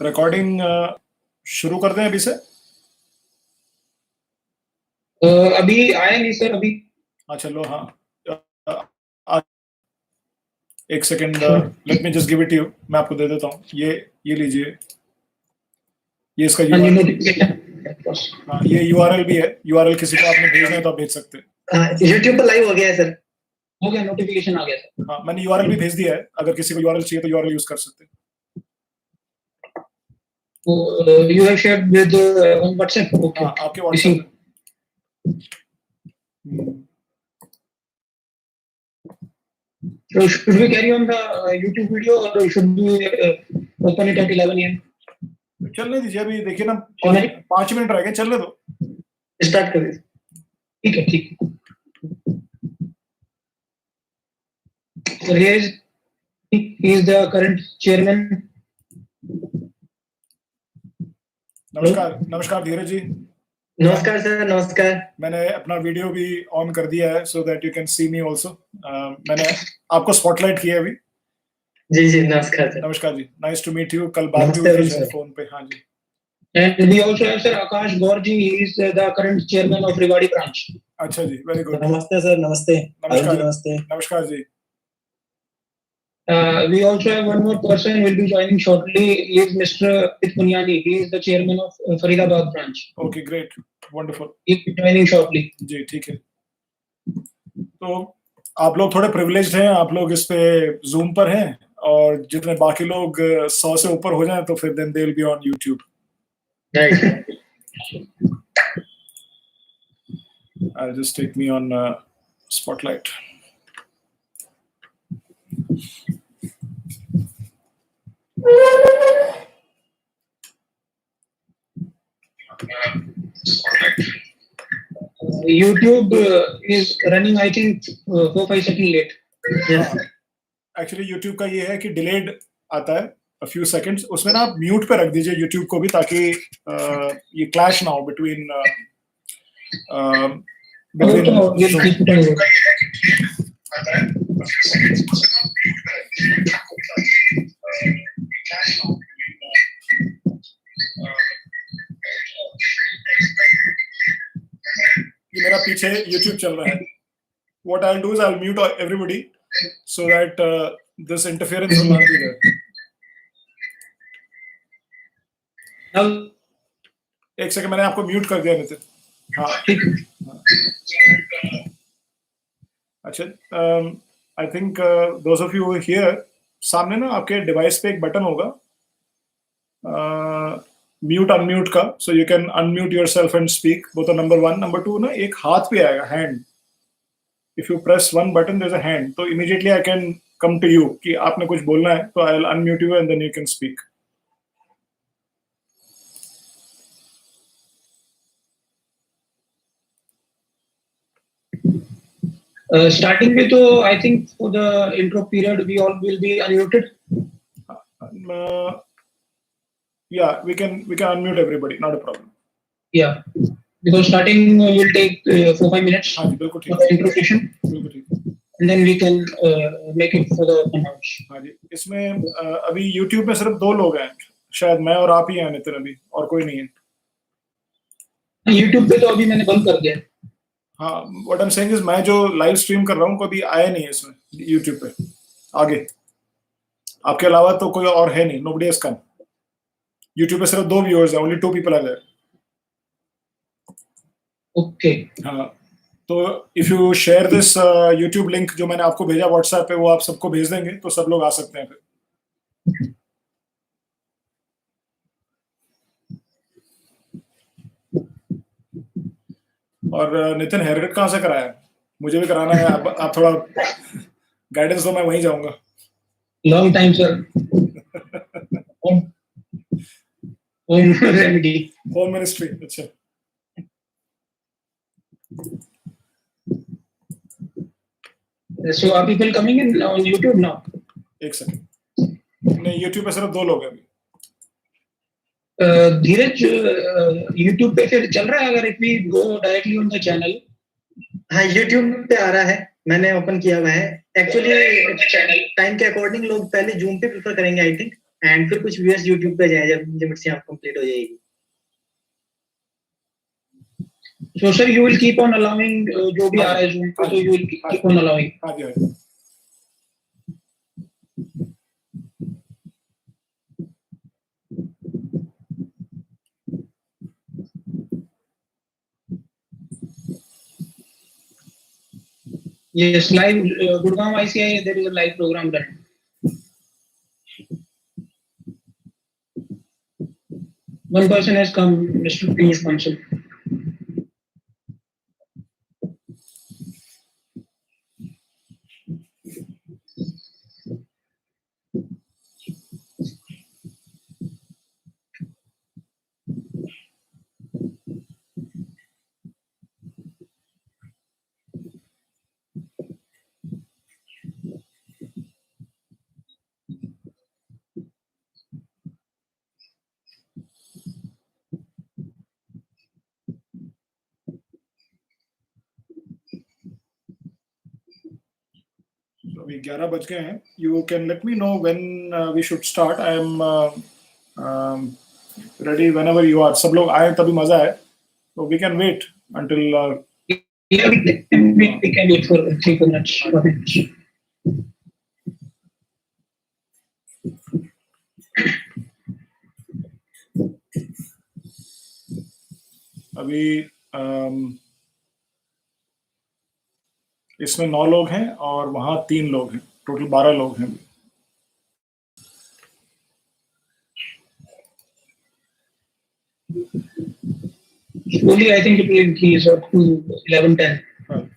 Recording शुरू कर दें अभी से? अभी आया नहीं सर अभी। हाँ चलो, हाँ एक second, let me just give it you. मैं आपको दे देता हूँ, ये लीजिए, ये इसका URL। हाँ, ये URL भी है। URL किसी को आपने भेजना है तो आप भेज सकते हैं। YouTube पर लाइव हो गया है सर, हो गया, नोटिफिकेशन आ गया सर। हाँ, मैंने URL भी भेज दिया है, अगर किसी को URL चाहिए तो URL यूज कर सकते हैं। You have shared with on WhatsApp? Okay. हाँ, आपके WhatsApp पे। So should we carry on the YouTube video or should we open it at 11 AM? चलने दीजिए, अभी देखिए ना 5 मिनट रह गए, चलने दो। स्टार्ट कर दीजिए। ठीक है, ठीक है। So he is the current chairman. नमस्कार धीरज जी। नमस्कार सर, नमस्कार। मैंने अपना वीडियो भी ऑन कर दिया है so that you can see me also. मैंने आपको स्पॉटलाइट किया है अभी। जी नमस्कार सर। नमस्कार जी, नाइस टू मीट यू। कल बात हुई थी शायद फोन पे। हाँ जी। And we also have sir Akash Gaurji, he is the current chairman of Rewari branch. अच्छा जी, वेरी गुड। नमस्ते सर। नमस्ते। नमस्कार। नमस्ते। नमस्कार जी। We also have one more person will be joining shortly. He is Mr. Pitpunyani. He is the chairman of Faridabad branch. Okay, great, wonderful. He will be joining shortly. जी ठीक है। तो आप लोग थोड़े प्रिविलेज्ड हैं, आप लोग इस पे जूम पर हैं, और जितने बाकी लोग 100 से ऊपर हो जाएं तो फिर then they will be on YouTube. Right. I'll just take me on spotlight. YouTube is running, I think, 4-5 seconds late. Yes. Actually, YouTube का ये है कि delayed आता है a few seconds. उसमें ना आप mute पे रख दीजिए YouTube को भी, ताकि ये clash ना हो between ये मेरा पीछे YouTube चल रहा है। What I'll do is I'll mute everybody so that this interference will not be there. एक सेकंड, मैंने आपको म्यूट कर दिया नितिन। हाँ। अच्छा, I think those of you here, सामने ना आपके डिवाइस पे एक बटन होगा म्यूट अनम्यूट का, so you can unmute yourself and speak. वो तो नंबर 1। नंबर 2 ना, एक हाथ पे आएगा, hand. If you press one button, there's a hand. तो immediately I can come to you कि आपने कुछ बोलना है, तो I'll unmute you and then you can speak. Starting with, I think for the intro period, we all will be unmuted. Yeah, we can unmute everybody, not a problem. Yeah, because starting will take 4-5 minutes. हाँ जी, बिल्कुल ठीक। For the introduction. बिल्कुल ठीक। And then we can make it for the conference. हाँ जी, इसमें अभी YouTube में सिर्फ 2 लोग हैं, शायद मैं और आप ही हैं नितिन, अभी और कोई नहीं है। YouTube पे तो अभी मैंने बंद कर दिया। हाँ, what I'm saying is मैं जो लाइव स्ट्रीम कर रहा हूँ कोई आया नहीं है इसमें YouTube पे आगे, आपके अलावा तो कोई और है नहीं, nobody has come. YouTube पे सिर्फ 2 व्यूअर्स हैं, only 2 people are there. Okay. हाँ, तो if you share this YouTube link जो मैंने आपको भेजा WhatsApp पे, वो आप सबको भेज देंगे तो सब लोग आ सकते हैं फिर। और नितिन, हेयर कट कहाँ से कराया? मुझे भी कराना है, आप थोड़ा गाइडेंस दो, मैं वहीं जाऊंगा। Long time sir. Home remedy. Home ministry, अच्छा। So are people coming in on YouTube now? एक सेकंड, नहीं YouTube पे सिर्फ 2 लोग हैं अभी। धीरज, YouTube पे फिर चल रहा है अगर if we go directly on the channel? हाँ, YouTube पे आ रहा है, मैंने ओपन किया हुआ है। एक्चुअली टाइम के अकॉर्डिंग लोग पहले जूम पे प्रेफर करेंगे आई थिंक, एंड फिर कुछ व्यूअर्स यूट्यूब पे जाए जब लिमिट से आप कंप्लीट हो जाएगी. So sir, you will keep on allowing जो भी आ रहा है Zoom पे, so you will keep on allowing. हाँ जी, हाँ जी. Yes, live Gurgaon ICI, there is a live program running. One person has come, Mr. Piyush Bansal. So अभी 11 बज गए हैं. You can let me know when we should start. I am ready whenever you are. सब लोग आए तभी मजा है. So we can wait until Yeah, we can wait for 3 minutes. 4 minutes. अभी इसमें 9 लोग हैं और वहाँ 3 लोग हैं. टोटल 12 लोग हैं. Slowly, I think it will increase up to 11, 10. हाँ.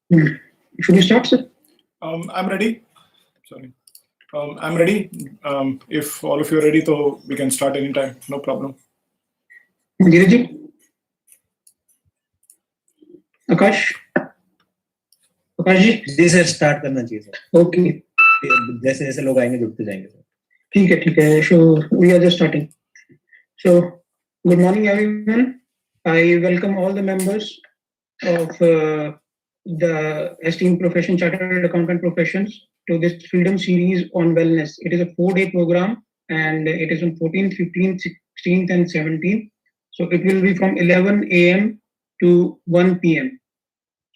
Should we start, sir? I'm ready. Sorry. I'm ready. If all of you are ready, so we can start anytime. No problem. Dheeraj ji? Akash? Akash ji ji sir start करना चाहिए sir okay जैसे जैसे लोग आएंगे जुड़ते जाएंगे sir ठीक है so we are just starting so good morning everyone I welcome all the members of the esteemed profession chartered accountant professions to this freedom series on wellness. It is a 4-day program and it is on 14th, 15th, 16th and 17th. So it will be from 11 a.m. to 1 p.m.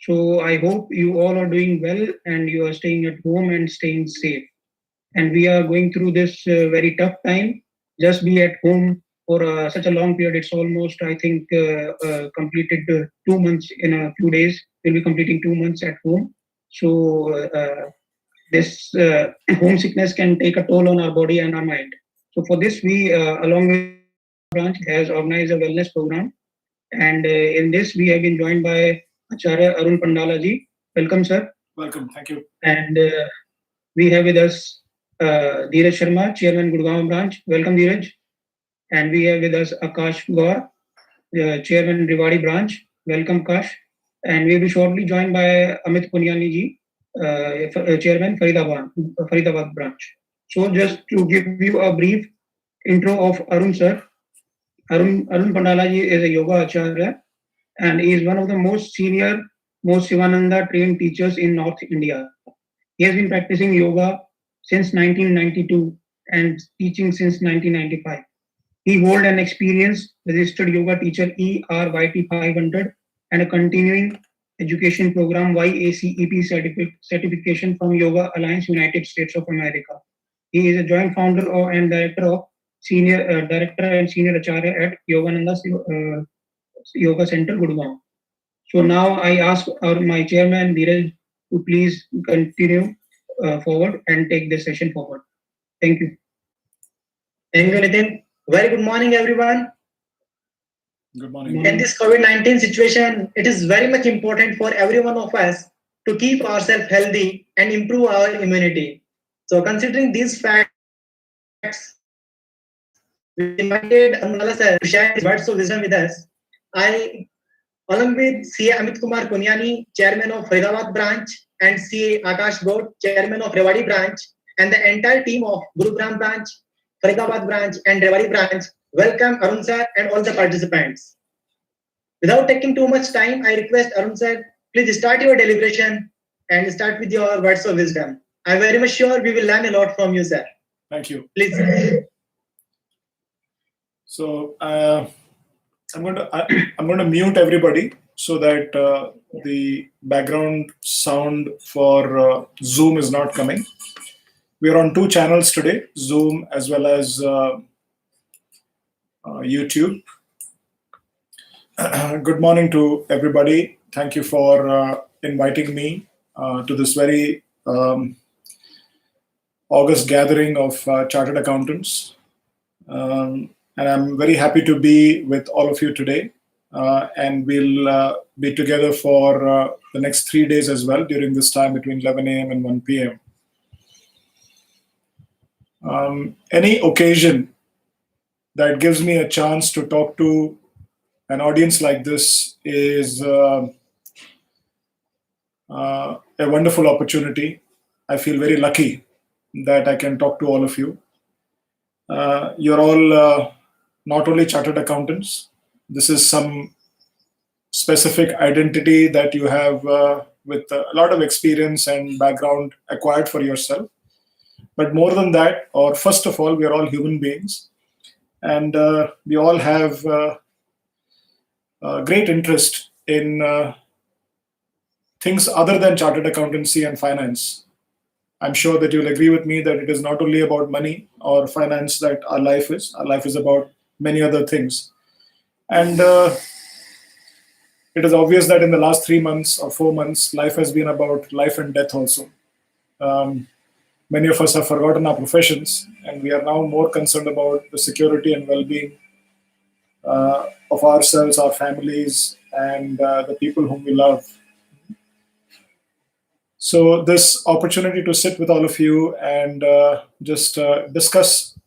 So I hope you all are doing well and you are staying at home and staying safe. And we are going through this very tough time. Just be at home for such a long period. It's almost, I think, completed 2 months in a few days. We'll be completing 2 months at home. So this homesickness can take a toll on our body and our mind. So for this, we, along with branch, has organized a wellness program. And in this, we have been joined by Acharya Arun Pandalaji. Welcome, sir. Welcome. Thank you. And we have with us Dheeraj Sharma, Chairman Gurgaon Branch. Welcome, Dheeraj. And we have with us Akash Gaur, Chairman Rewari Branch. Welcome, Akash. And we will be shortly joined by Amit Punyani ji, Chairman Faridabad Branch. So just to give you a brief intro of Arun sir. Arun Pandalaji is a yoga acharya and he is one of the most senior, most Sivananda trained teachers in North India. He has been practicing yoga since 1992 and teaching since 1995. He holds an experienced registered yoga teacher ERYT 500 and a continuing education program YACEP certification from Yoga Alliance United States of America. He is a joint founder and director of director and senior acharya at Yogananda Yoga Center, Gurgaon. So now I ask my chairman Dheeraj to please continue forward and take this session forward. Thank you. Thank you, Nitin. Very good morning, everyone. Good morning. In this COVID-19 situation, it is very much important for every one of us to keep ourselves healthy and improve our immunity. So considering these facts, we invited Arun sir to share his words of wisdom with us. I, along with CA Amit Kumar Punyani, Chairman of Faridabad Branch, and CA Akash Gaur, Chairman of Rewari Branch, and the entire team of Gurugram Branch, Faridabad Branch, and Rewari Branch, welcome Arun sir and all the participants. Without taking too much time, I request Arun sir, please start your deliberation and start with your words of wisdom. I'm very much sure we will learn a lot from you, sir. Thank you. Please. So I'm going to mute everybody so that the background sound for Zoom is not coming. We are on 2 channels today, Zoom as well as YouTube. Good morning to everybody. Thank you for inviting me to this very August gathering of chartered accountants. And I'm very happy to be with all of you today. And we'll be together for the next 3 days as well during this time between 11 a.m. and 1 p.m. Any occasion that gives me a chance to talk to an audience like this is a wonderful opportunity. I feel very lucky that I can talk to all of you. You're all not only chartered accountants. This is some specific identity that you have with a lot of experience and background acquired for yourself. But more than that, or first of all, we are all human beings. And we all have great interest in things other than chartered accountancy and finance. I'm sure that you'll agree with me that it is not only about money or finance that our life is. Our life is about many other things. And it is obvious that in the last 3 months or 4 months, life has been about life and death also. Many of us have forgotten our professions, and we are now more concerned about the security and well-being of ourselves, our families, and the people whom we love. So this opportunity to sit with all of you and just discuss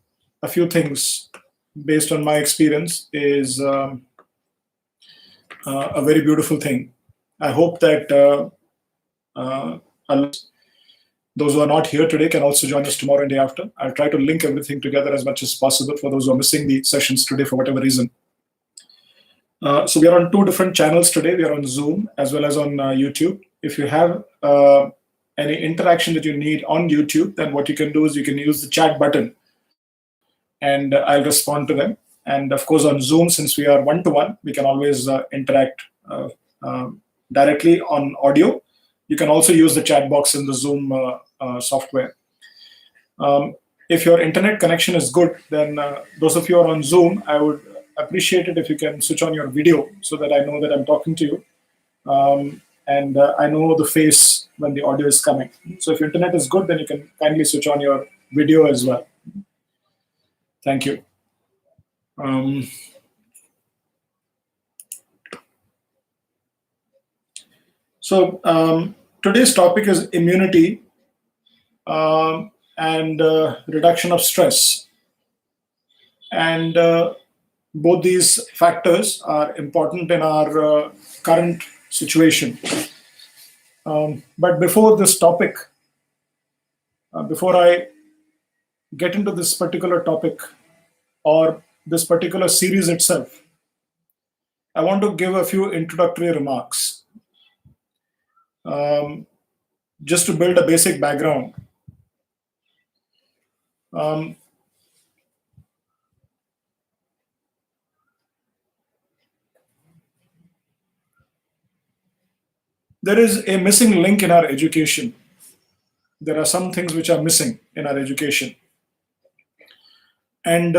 a few things based on my experience is a very beautiful thing. I hope that those who are not here today can also join us tomorrow and day after. I'll try to link everything together as much as possible for those who are missing the sessions today for whatever reason. So we are on 2 different channels today. We are on Zoom as well as on YouTube. If you have any interaction that you need on YouTube, then what you can do is you can use the chat button and I'll respond to them. And of course, on Zoom, since we are one-to-one, we can always interact directly on audio. You can also use the chat box in the Zoom software. If your internet connection is good, then those of you who are on Zoom, I would appreciate it if you can switch on your video so that I know that I'm talking to you. And I know the face when the audio is coming. So if your internet is good, then you can kindly switch on your video as well. Thank you. So today's topic is immunity and reduction of stress. And both these factors are important in our current situation. But before this topic, before I get into this particular topic or this particular series itself, I want to give a few introductory remarks. Just to build a basic background. There is a missing link in our education. There are some things which are missing in our education. And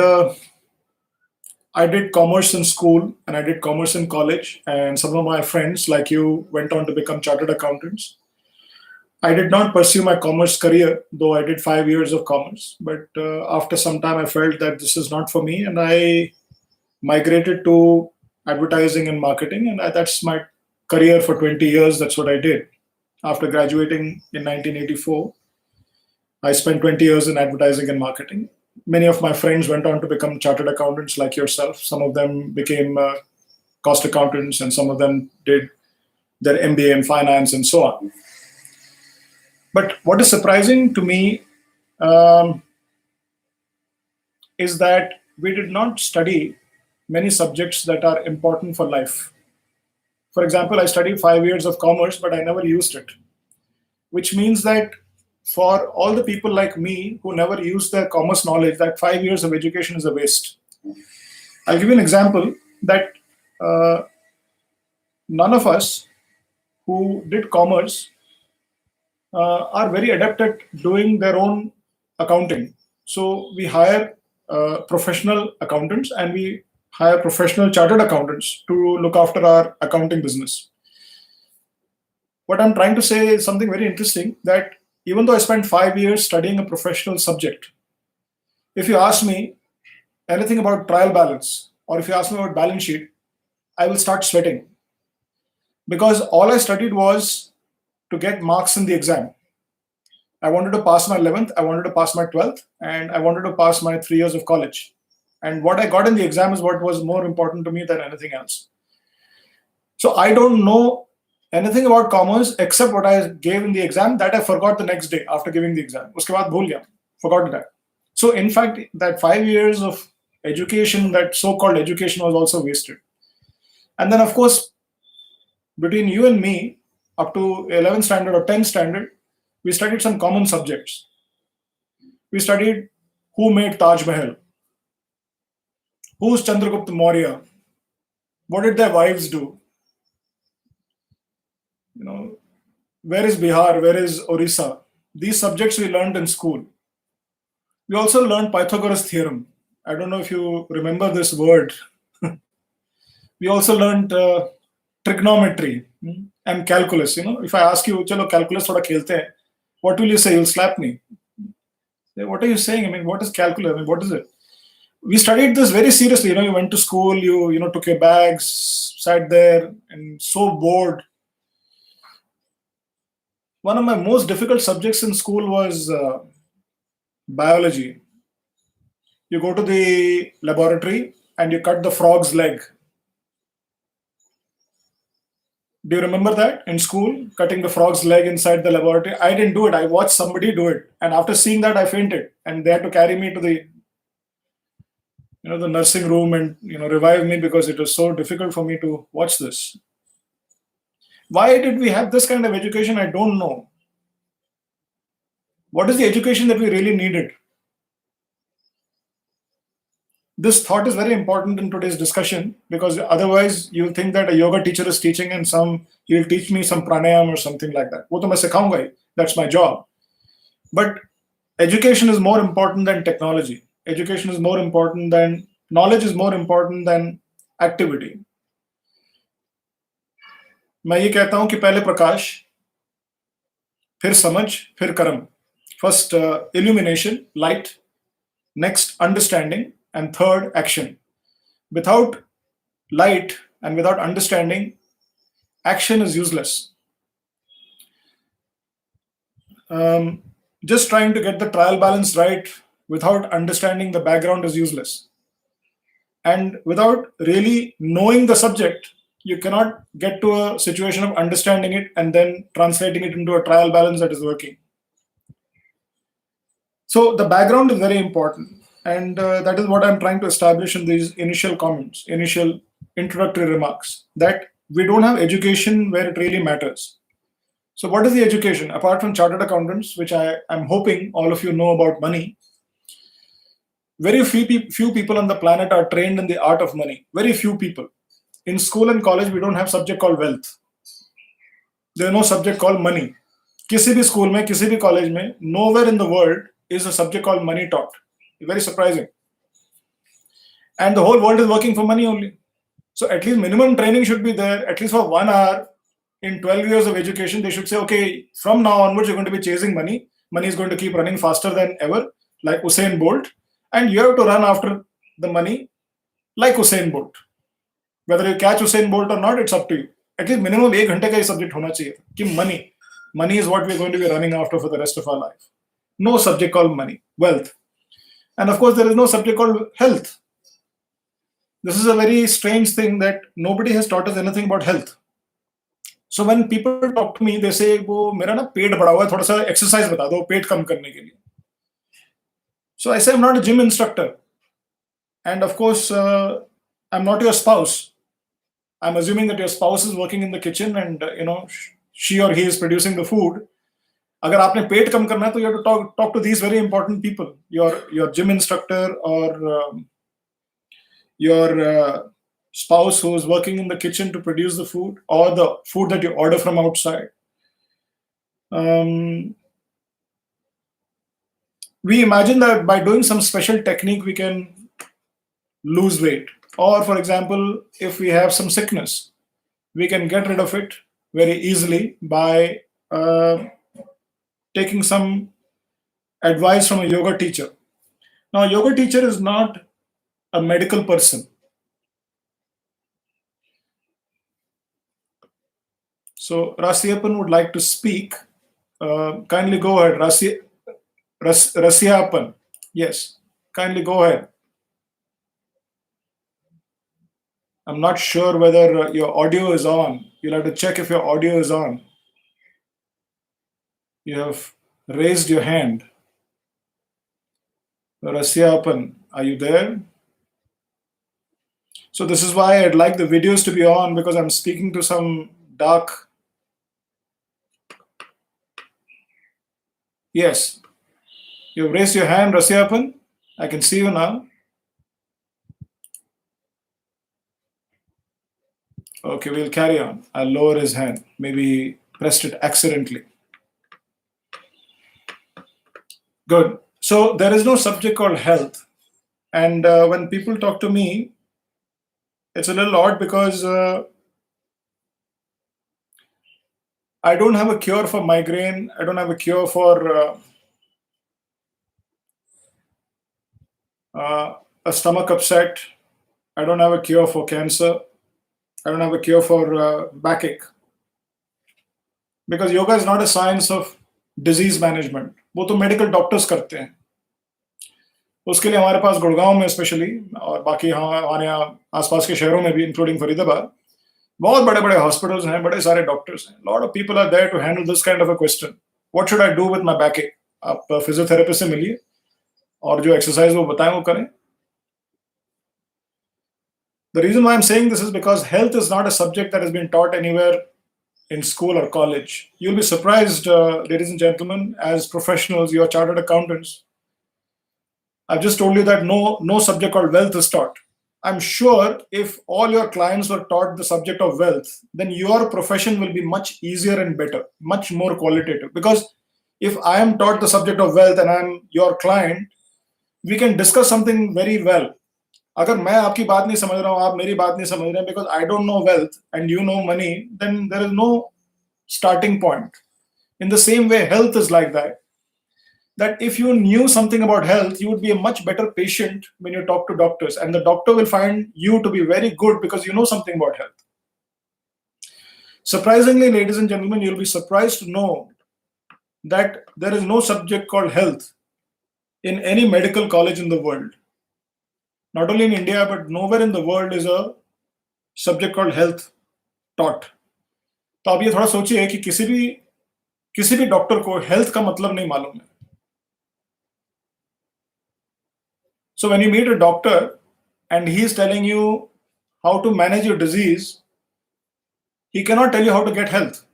I did commerce in school and I did commerce in college. And some of my friends, like you, went on to become chartered accountants. I did not pursue my commerce career, though I did 5 years of commerce. But after some time, I felt that this is not for me. And I migrated to advertising and marketing. And that's my career for 20 years. That's what I did. After graduating in 1984, I spent 20 years in advertising and marketing. Many of my friends went on to become chartered accountants like yourself. Some of them became cost accountants and some of them did their MBA in finance and so on. But what is surprising to me is that we did not study many subjects that are important for life. For example, I studied 5 years of commerce, but I never used it, which means that for all the people like me who never used their commerce knowledge, that 5 years of education is a waste. I'll give you an example that none of us who did commerce are very adept at doing their own accounting. So we hire professional accountants and we hire professional chartered accountants to look after our accounting business. What I'm trying to say is something very interesting, that even though I spent 5 years studying a professional subject, if you ask me anything about trial balance or if you ask me about balance sheet, I will start sweating because all I studied was to get marks in the exam. I wanted to pass my 11th, I wanted to pass my 12th, and I wanted to pass my 3 years of college. And what I got in the exam is what was more important to me than anything else. So I don't know anything about commerce except what I gave in the exam that I forgot the next day after giving the exam. Uske baad bhul gaya, forgot that. So in fact, that 5 years of education, that so-called education, was also wasted. And then of course, between you and me, up to 11th standard or 10th standard, we studied some common subjects. We studied who made Taj Mahal, who's Chandragupta Maurya, what did their wives do, where is Bihar, where is Orissa. These subjects we learned in school. We also learned Pythagoras theorem. I don't know if you remember this word. We also learned trigonometry and calculus. If I ask you, chalo calculus thoda khelte hain, what will you say? You'll slap me. What are you saying? I mean, what is calculus? I mean, what is it? We studied this very seriously. You went to school, you took your bags, sat there and so bored. One of my most difficult subjects in school was biology. You go to the laboratory and you cut the frog's leg. Do you remember that in school, cutting the frog's leg inside the laboratory? I didn't do it. I watched somebody do it, and after seeing that, I fainted, and they had to carry me to the the nursing room and revive me because it was so difficult for me to watch this. Why did we have this kind of education? I don't know. What is the education that we really needed? This thought is very important in today's discussion, because otherwise you'll think that a yoga teacher is teaching and he'll teach me some pranayam or something like that. वो तो मैं सिखाऊंगा ही. That's my job. But education is more important than technology. Education is more important than knowledge, is more important than activity. मैं ये कहता हूं कि पहले प्रकाश, फिर समझ, फिर कर्म. First illumination, light, next understanding, and third action. Without light and without understanding, action is useless. Just trying to get the trial balance right without understanding the background is useless. And without really knowing the subject, you cannot get to a situation of understanding it and then translating it into a trial balance that is working. So the background is very important. And that is what I'm trying to establish in these initial comments, initial introductory remarks, that we don't have education where it really matters. So what is the education? Apart from chartered accountants, which I'm hoping all of you know about money, very few people on the planet are trained in the art of money. Very few people. In school and college, we don't have subject called wealth. There's no subject called money. किसी भी school में, किसी भी college में, nowhere in the world is a subject called money taught. Very surprising. And the whole world is working for money only. So at least minimum training should be there, at least for 1 hour in 12 years of education. They should say, okay, from now onwards, you're going to be chasing money. Money is going to keep running faster than ever, like Usain Bolt. And you have to run after the money like Usain Bolt. Whether you catch Usain Bolt or not, it's up to you. At least minimum 1 घंटे का subject होना चाहिए कि money is what we're going to be running after for the rest of our life. No subject called money, wealth. And of course, there is no subject called health. This is a very strange thing that nobody has taught us anything about health. So when people talk to me, they say, "वो मेरा ना पेट बढ़ा हुआ है, थोड़ा सा exercise बता दो पेट कम करने के लिए." So I say, I'm not a gym instructor. And of course, I'm not your spouse. I'm assuming that your spouse is working in the kitchen and, she or he is producing the food. अगर आपने पेट कम करना है, तो you have to talk to these very important people. Your gym instructor or your spouse who is working in the kitchen to produce the food, or the food that you order from outside. We imagine that by doing some special technique, we can lose weight. Or for example, if we have some sickness, we can get rid of it very easily by taking some advice from a yoga teacher. Now, a yoga teacher is not a medical person. So Rasiappan would like to speak. Kindly go ahead, Rasiappan. Yes, kindly go ahead. I'm not sure whether your audio is on. You'll have to check if your audio is on. You have raised your hand. Rasiappan, are you there? So this is why I'd like the videos to be on, because I'm speaking to some dark. Yes. You've raised your hand, Rasiappan. I can see you now. Okay, we'll carry on. I'll lower his hand. Maybe he pressed it accidentally. Good. So there is no subject called health. And when people talk to me, it's a little odd because I don't have a cure for migraine. I don't have a cure for a stomach upset. I don't have a cure for cancer. I don't have a cure for backache. Because yoga is not a science of disease management. वो तो medical doctors करते हैं. उसके लिए हमारे पास गुड़गांव में specially और बाकी हमारे यहाँ आसपास के शहरों में भी इंक्लूडिंग फरीदाबाद बहुत बड़े बड़े हॉस्पिटल्स हैं, बड़े सारे डॉक्टर्स हैं. Lot of people are there to handle this kind of a question, what should I do with my back ache. आप फिजियोथेरेपिस्ट से मिलिए और जो एक्सरसाइज वो बताएं वो करें. The reason why I'm saying this is because health is not a subject that has been taught anywhere in school or college. You'll be surprised, ladies and gentlemen, as professionals, you're chartered accountants. I've just told you that no subject called wealth is taught. I'm sure if all your clients were taught the subject of wealth, then your profession will be much easier and better, much more qualitative. Because if I am taught the subject of wealth and I'm your client, we can discuss something very well. अगर मैं आपकी बात नहीं समझ रहा हूँ, आप मेरी बात नहीं समझ रहे हैं, because I don't know wealth and you know money, then there is no starting point. In the same way, health is like that. That if you knew something about health, you would be a much better patient when you talk to doctors, and the doctor will find you to be very good because you know something about health. Surprisingly, ladies and gentlemen, you'll be surprised to know that there is no subject called health in any medical college in the world. Not only in India, but nowhere in the world is a subject called health taught. तो आप ये थोड़ा सोचिए कि किसी भी doctor को health का मतलब नहीं मालूम है. So when you meet a doctor and he is telling you how to manage your disease, he cannot tell you how to get health.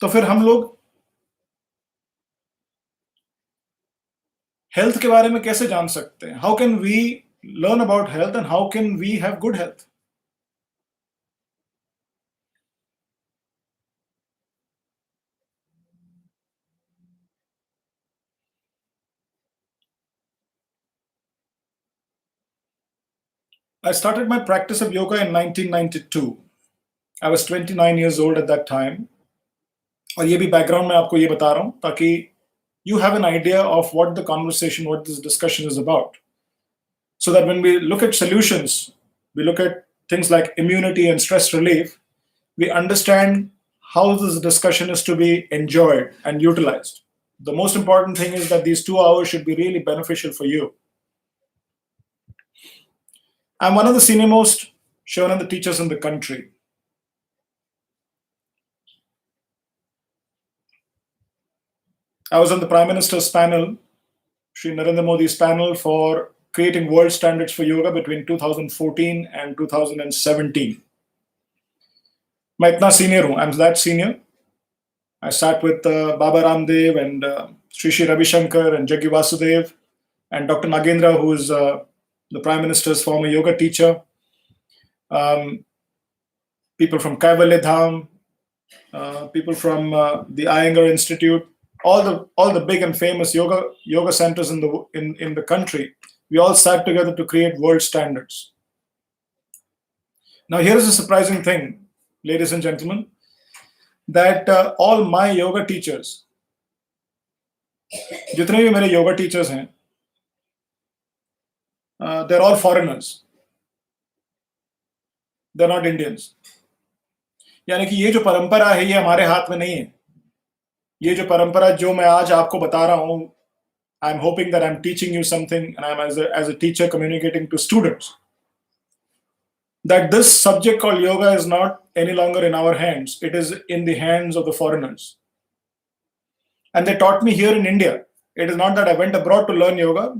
तो फिर हम लोग हेल्थ के बारे में कैसे जान सकते हैं? How can we learn about health and how can we have good health? I started my practice of yoga in 1992. I was 29 years old at that time. और ये भी बैकग्राउंड में आपको ये बता रहा हूँ ताकि you have an idea of what the conversation, what this discussion is about. So that when we look at solutions, we look at things like immunity and stress relief, we understand how this discussion is to be enjoyed and utilized. The most important thing is that these 2 hours should be really beneficial for you. I'm one of the senior most Shivananda teachers in the country. I was on the Prime Minister's panel, Shri Narendra Modi's panel, for creating world standards for yoga between 2014 and 2017. मैं इतना senior हूँ, I'm that senior. I sat with Baba Ramdev and Sri Sri Ravi Shankar and Jaggi Vasudev and Dr. Nagendra, who is the Prime Minister's former yoga teacher. People from Kaivalya Dham, people from the Iyengar Institute, all the big and famous yoga centers in the country. We all sat together to create world standards. Now here is a surprising thing, ladies and gentlemen, that all my yoga teachers, जितने भी मेरे yoga teachers हैं, they're all foreigners. They're not Indians. यानी कि ये जो परंपरा है ये हमारे हाथ में नहीं है. ये जो परंपरा जो मैं आज आपको बता रहा हूँ, I'm hoping that I'm teaching you something and I'm as a teacher communicating to students that this subject called yoga is not any longer in our hands. It is in the hands of the foreigners. And they taught me here in India. It is not that I went abroad to learn yoga.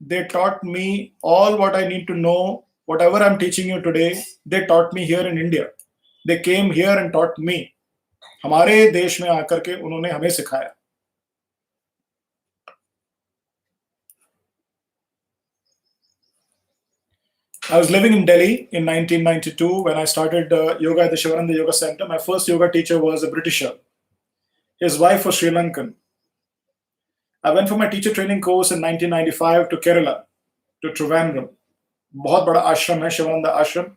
They taught me all what I need to know. Whatever I'm teaching you today, they taught me here in India. They came here and taught me. हमारे देश में आकर के उन्होंने हमें सिखाया. I was living in Delhi in 1992 when I started yoga at the Shivananda Yoga Center. My first yoga teacher was a Britisher. His wife was Sri Lankan. I went for my teacher training course in 1995 to Kerala, to Trivandrum. बहुत बड़ा आश्रम है, Shivananda Ashram.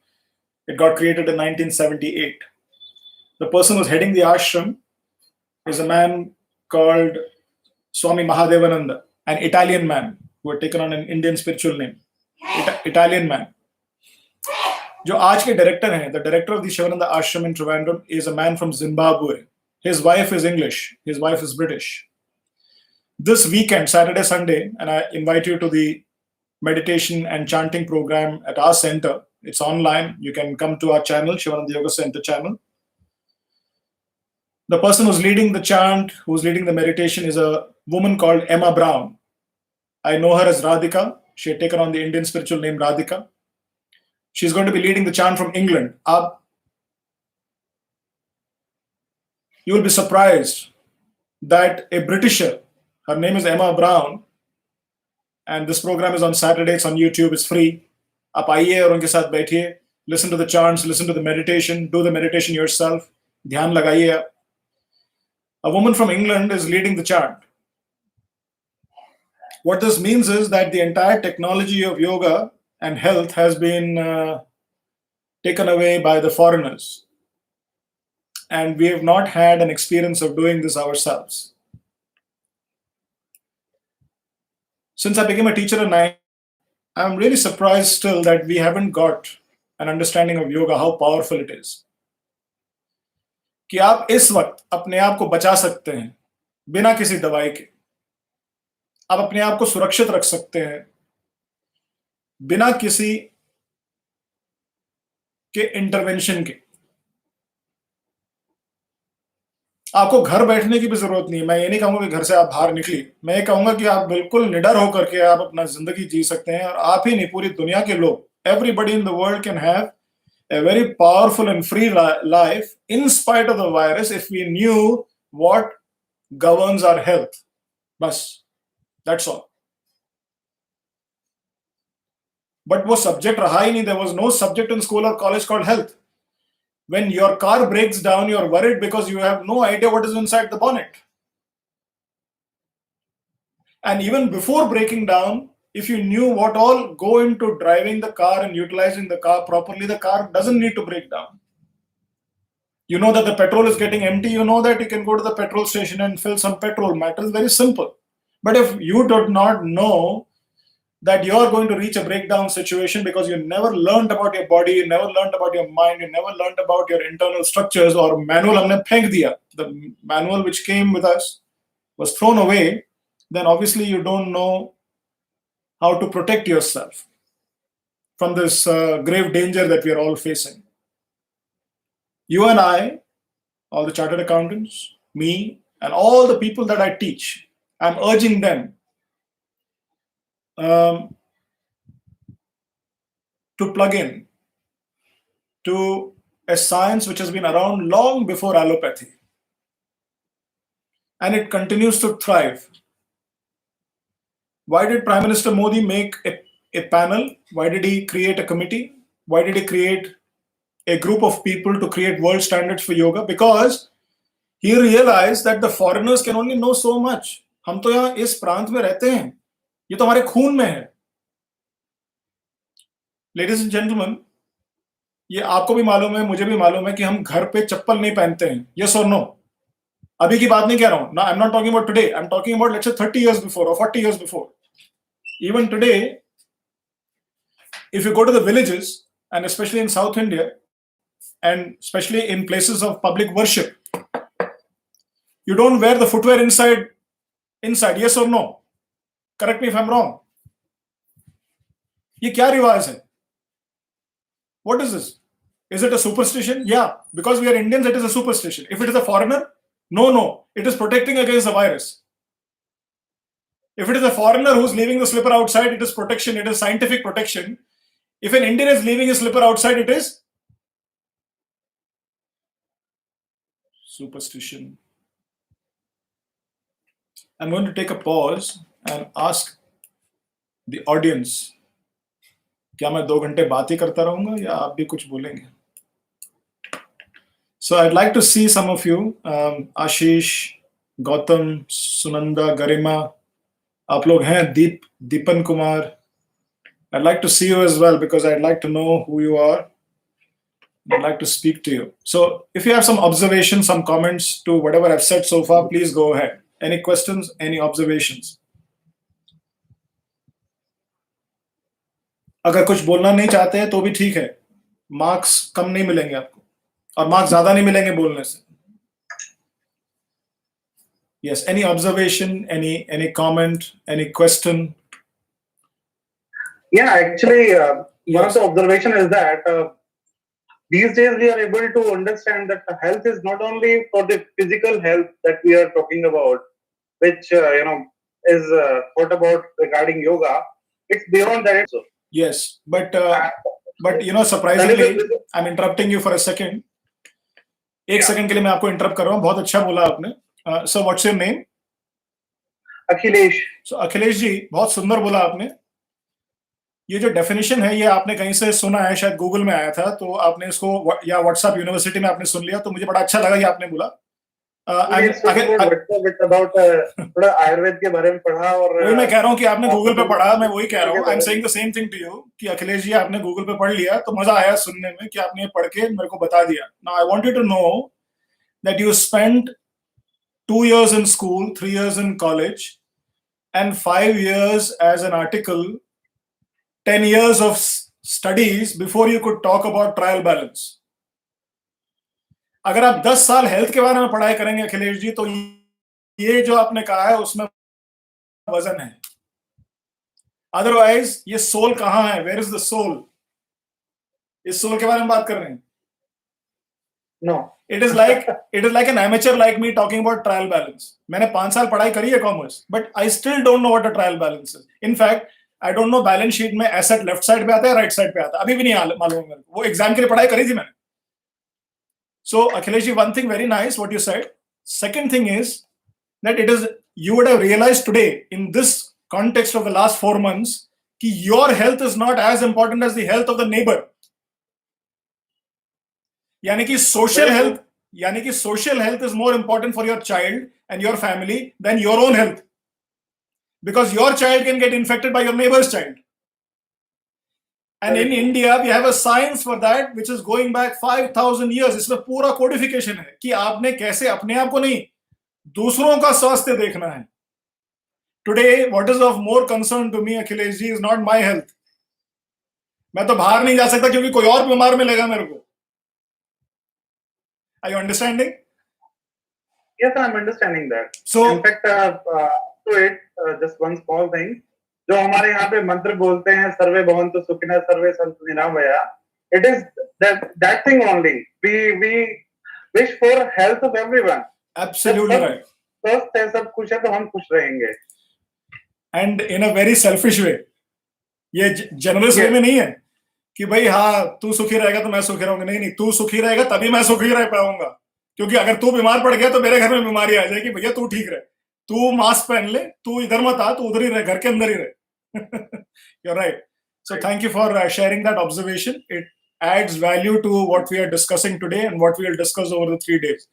It got created in 1978. The person who's heading the ashram is a man called Swami Mahadevananda, an Italian man who had taken on an Indian spiritual name. Italian man. जो आज के director हैं, the director of the Shivananda Ashram in Trivandrum is a man from Zimbabwe. His wife is English, his wife is British. This weekend, Saturday, Sunday, and I invite you to the meditation and chanting program at our center. It's online. You can come to our channel, Shivananda Yoga Center channel. The person who's leading the chant, who's leading the meditation, is a woman called Emma Brown. I know her as Radhika. She had taken on the Indian spiritual name Radhika. She's going to be leading the chant from England. You will be surprised that a Britisher, her name is Emma Brown, and this program is on Saturday, it's on YouTube, it's free. आप आइए और उनके साथ बैठिए, listen to the chants, listen to the meditation, do the meditation yourself, ध्यान लगाइए आप. A woman from England is leading the chant. What this means is that the entire technology of yoga and health has been taken away by the foreigners. And we have not had an experience of doing this ourselves. Since I became a teacher at 9, I'm really surprised still that we haven't got an understanding of yoga, how powerful it is. कि आप इस वक्त अपने आप को बचा सकते हैं बिना किसी दवाई के. आप अपने आप को सुरक्षित रख सकते हैं बिना किसी के इंटरवेंशन के. आपको घर बैठने की भी जरूरत नहीं है. मैं ये नहीं कहूंगा कि घर से आप बाहर निकलिए. मैं ये कहूंगा कि आप बिल्कुल निडर होकर के आप अपना जिंदगी जी सकते हैं. और आप ही नहीं, पूरी दुनिया के लोग, everybody in the world can have a very powerful and free life in spite of the virus if we knew what governs our health. Bas, that's all. But वो subject रहा ही नहीं. There was no subject in school or college called health. When your car breaks down, you're worried because you have no idea what is inside the bonnet. And even before breaking down, if you knew what all go into driving the car and utilizing the car properly, the car doesn't need to break down. You know that the petrol is getting empty. You know that you can go to the petrol station and fill some petrol. Matter is very simple. But if you did not know that you are going to reach a breakdown situation because you never learned about your body, you never learned about your mind, you never learned about your internal structures, or manual हमने फेंक दिया, the manual which came with us was thrown away, then obviously you don't know how to protect yourself from this grave danger that we are all facing. You and I, all the chartered accountants, me, and all the people that I teach, I'm urging them to plug in to a science which has been around long before allopathy. And it continues to thrive. Why did Prime Minister Modi make a panel? Why did he create a committee? Why did he create a group of people to create world standards for yoga? Because he realized that the foreigners can only know so much. हम तो यहाँ इस प्रांत में रहते हैं, ये तो हमारे खून में है. Ladies and gentlemen, ये आपको भी मालूम है, मुझे भी मालूम है कि हम घर पे चप्पल नहीं पहनते हैं. Yes or no? अभी की बात नहीं कह रहा हूं. Now, I'm not talking about today. I'm talking about, let's say, 30 years before or 40 years before. Even today, if you go to the villages, and especially in South India, and especially in places of public worship, you don't wear the footwear inside. Yes or no? Correct me if I'm wrong. ये क्या रिवाज है? What is this? Is it a superstition? Yeah, because we are Indians, it is a superstition. If it is a foreigner, no, it is protecting against the virus. If it is a foreigner who's leaving the slipper outside, it is protection, it is scientific protection. If an Indian is leaving his slipper outside, it is superstition. I'm going to take a pause and ask the audience, क्या मैं 2 घंटे बात ही करता रहूंगा या आप भी कुछ बोलेंगे? So I'd like to see some of you, Ashish, Gautam, Sunanda, Garima, आप लोग हैं, Deepan Kumar. I'd like to see you as well because I'd like to know who you are. I'd like to speak to you. So if you have some observations, some comments to whatever I've said so far, please go ahead. Any questions, any observations? अगर कुछ बोलना नहीं चाहते हैं तो भी ठीक है. मार्क्स कम नहीं मिलेंगे आपको, और मार्क्स ज्यादा नहीं मिलेंगे बोलने से. Yes, any observation, any comment, any question? Yeah, actually, one Yes. of the observation is that these days we are able to understand that health is not only for the physical health that we are talking about, which is thought about regarding yoga. It's beyond that. So Yes, but you know, that is surprisingly, the- I'm interrupting you for a second. एक Yeah. Second के लिए मैं आपको interrupt कर रहा हूँ. बहुत अच्छा बोला आपने. So what's your name? Akhilesh. So Akhilesh ji, बहुत सुंदर बोला आपने. ये जो डेफिनेशन है, ये आपने कहीं से सुना है, शायद गूगल में आया था, तो आपने इसको या व्हाट्सएप यूनिवर्सिटी में आपने सुन लिया, तो मुझे बड़ा अच्छा लगा ये आपने बोला. It's about थोड़ा आयुर्वेद के बारे में पढ़ा और वही मैं कह रहा हूँ कि आपने गूगल पे पढ़ा. मैं वही कह रहा हूँ. I am saying the same thing to you कि अखिलेश जी आपने गूगल पे पढ़ लिया, तो मजा आया सुनने में कि आपने पढ़ के मेरे को बता दिया. Now I want you to know that you spent 2 years in school, 3 years in college, and 5 years as an article, 10 years of studies before you could talk about trial balance. अगर आप 10 साल हेल्थ के बारे में पढ़ाई करेंगे अखिलेश जी, तो ये जो आपने कहा है उसमें वजन है. अदरवाइज ये सोल कहाँ है? Where is the soul? इस सोल के बारे में बात कर रहे हैं. No. It is like an amateur like me talking about trial balance. मैंने 5 साल पढ़ाई करी है commerce, but I still don't know what a trial balance is. In fact, I don't know balance sheet में एसेट लेफ्ट साइड पे आता है, right side पे आता है, अभी भी नहीं मालूम है मेरे को. वो एग्जाम के लिए पढ़ाई करी थी मैंने. So Akhilesh ji, one thing very nice what you said. Second thing is that you would have realized today in this context of the last 4 months कि your health is not as important as the health of the neighbor. यानी कि social health is more important for your child and your family than your own health, because your child can get infected by your neighbor's child. And in India we have a science for that which is going back 5,000 years. इसमें पूरा codification है कि आपने कैसे अपने आप को नहीं, दूसरों का स्वास्थ्य देखना है. Today what is of more concern to me, Akhilesh ji, is not my health. मैं तो बाहर नहीं जा सकता क्योंकि कोई और बीमार मिलेगा मेरे को. Are you understanding? Yes, I'm understanding that. So In fact, to it, just one small thing. जो हमारे यहाँ पे मंत्र बोलते हैं, सर्वे भवन्तु सुखिनः सर्वे सन्तु निरामया. It is that thing only. We wish for health of everyone. absolutely right. स्वस्थ है, सब खुश है, तो हम खुश रहेंगे. And in a very selfish way. ये जनरस वे में नहीं है कि भाई हाँ तू सुखी रहेगा तो मैं सुखी रहूंगा. नहीं, तू सुखी रहेगा तभी मैं सुखी रह पाऊंगा, क्योंकि अगर तू बीमार पड़ गया तो मेरे घर में बीमारी आ जाएगी. भैया तू ठीक रहे, तू मास्क पहन ले, तू इधर मत आ, तू उधर ही रहे, घर के अंदर ही रहे. You're right. So thank you for sharing that observation. It adds value to what we are discussing today and what we will discuss over the 3 days.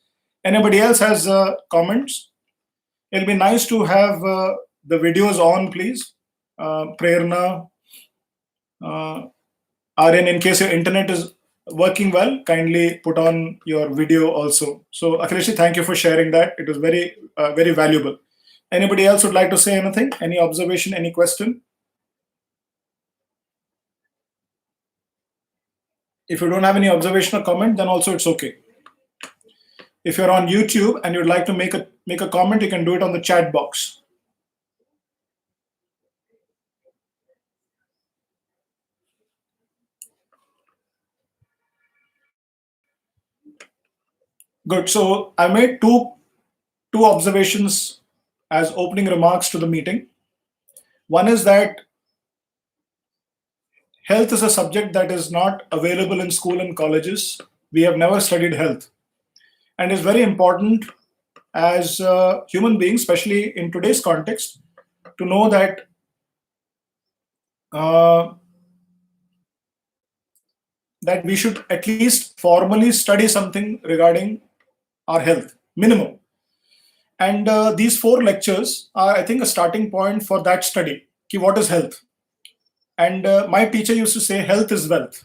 Anybody else has comments? It'll be nice to have the videos on, please. Prerna, Arun, in case your internet is working well, kindly put on your video also. So Akhilesh, thank you for sharing that. It was very very valuable. Anybody else would like to say anything? Any observation, any question? If you don't have any observation or comment, then also it's okay. If you're on YouTube and you'd like to make a comment, you can do it on the chat box. Good. So I made two observations as opening remarks to the meeting. One is that health is a subject that is not available in school and colleges. We have never studied health, and it's very important as human beings, especially in today's context, to know that that we should at least formally study something regarding our health, minimum. And these 4 lectures are, I think, a starting point for that study. Ki what is health? And my teacher used to say, health is wealth,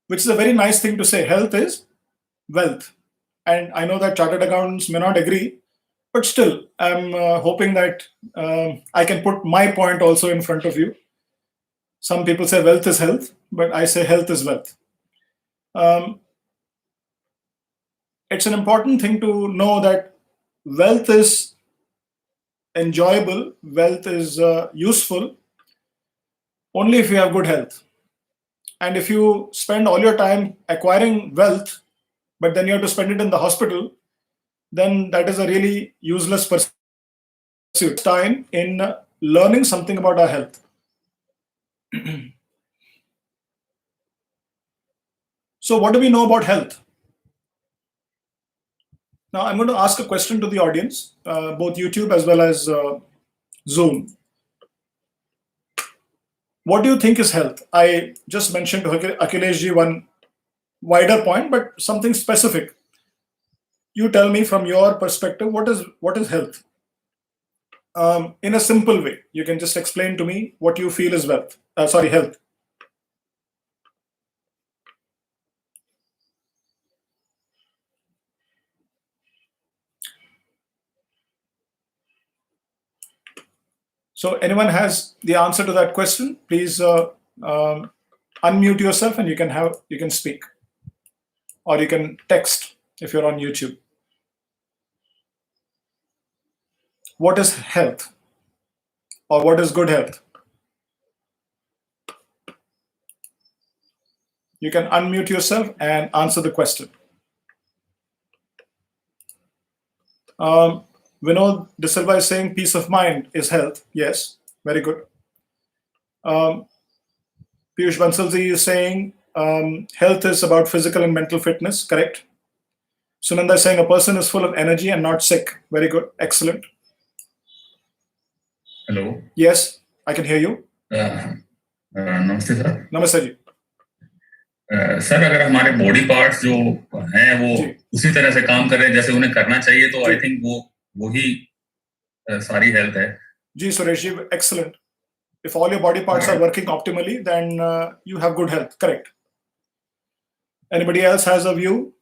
which is a very nice thing to say. Health is wealth. And I know that chartered accountants may not agree, but still, I'm hoping that I can put my point also in front of you. Some people say wealth is health. but I say health is wealth. It's an important thing to know that wealth is enjoyable, wealth is useful only if you have good health. And if you spend all your time acquiring wealth, but then you have to spend it in the hospital, then that is a really useless pursuit. Time in learning something about our health. So what do we know about health? Now I'm going to ask a question to the audience, both YouTube as well as Zoom. What do you think is health? I just mentioned to Akhilesh ji one wider point, but something specific. You tell me from your perspective, what is health? In a simple way, you can just explain to me what you feel is health. So anyone has the answer to that question, please unmute yourself and you can speak, or you can text if you're on YouTube. What is health, or what is good health? You can unmute yourself and answer the question. Vinod De Silva is saying peace of mind is health. Yes, very good. Piyush Bansalji is saying health is about physical and mental fitness. Correct. Sunanda is saying a person is full of energy and not sick. Very good. Excellent. Hello. Yes, I can hear you. नमस्ते sir. Namaste ji. Sir अगर हमारे body parts जो हैं वो उसी तरह से काम कर रहे हैं जैसे उन्हें करना चाहिए तो आई थिंक वो ही सारी हेल्थ है. जी Suresh ji, excellent. If all your body parts are working optimally, then you have good health. Correct. Anybody else has a view?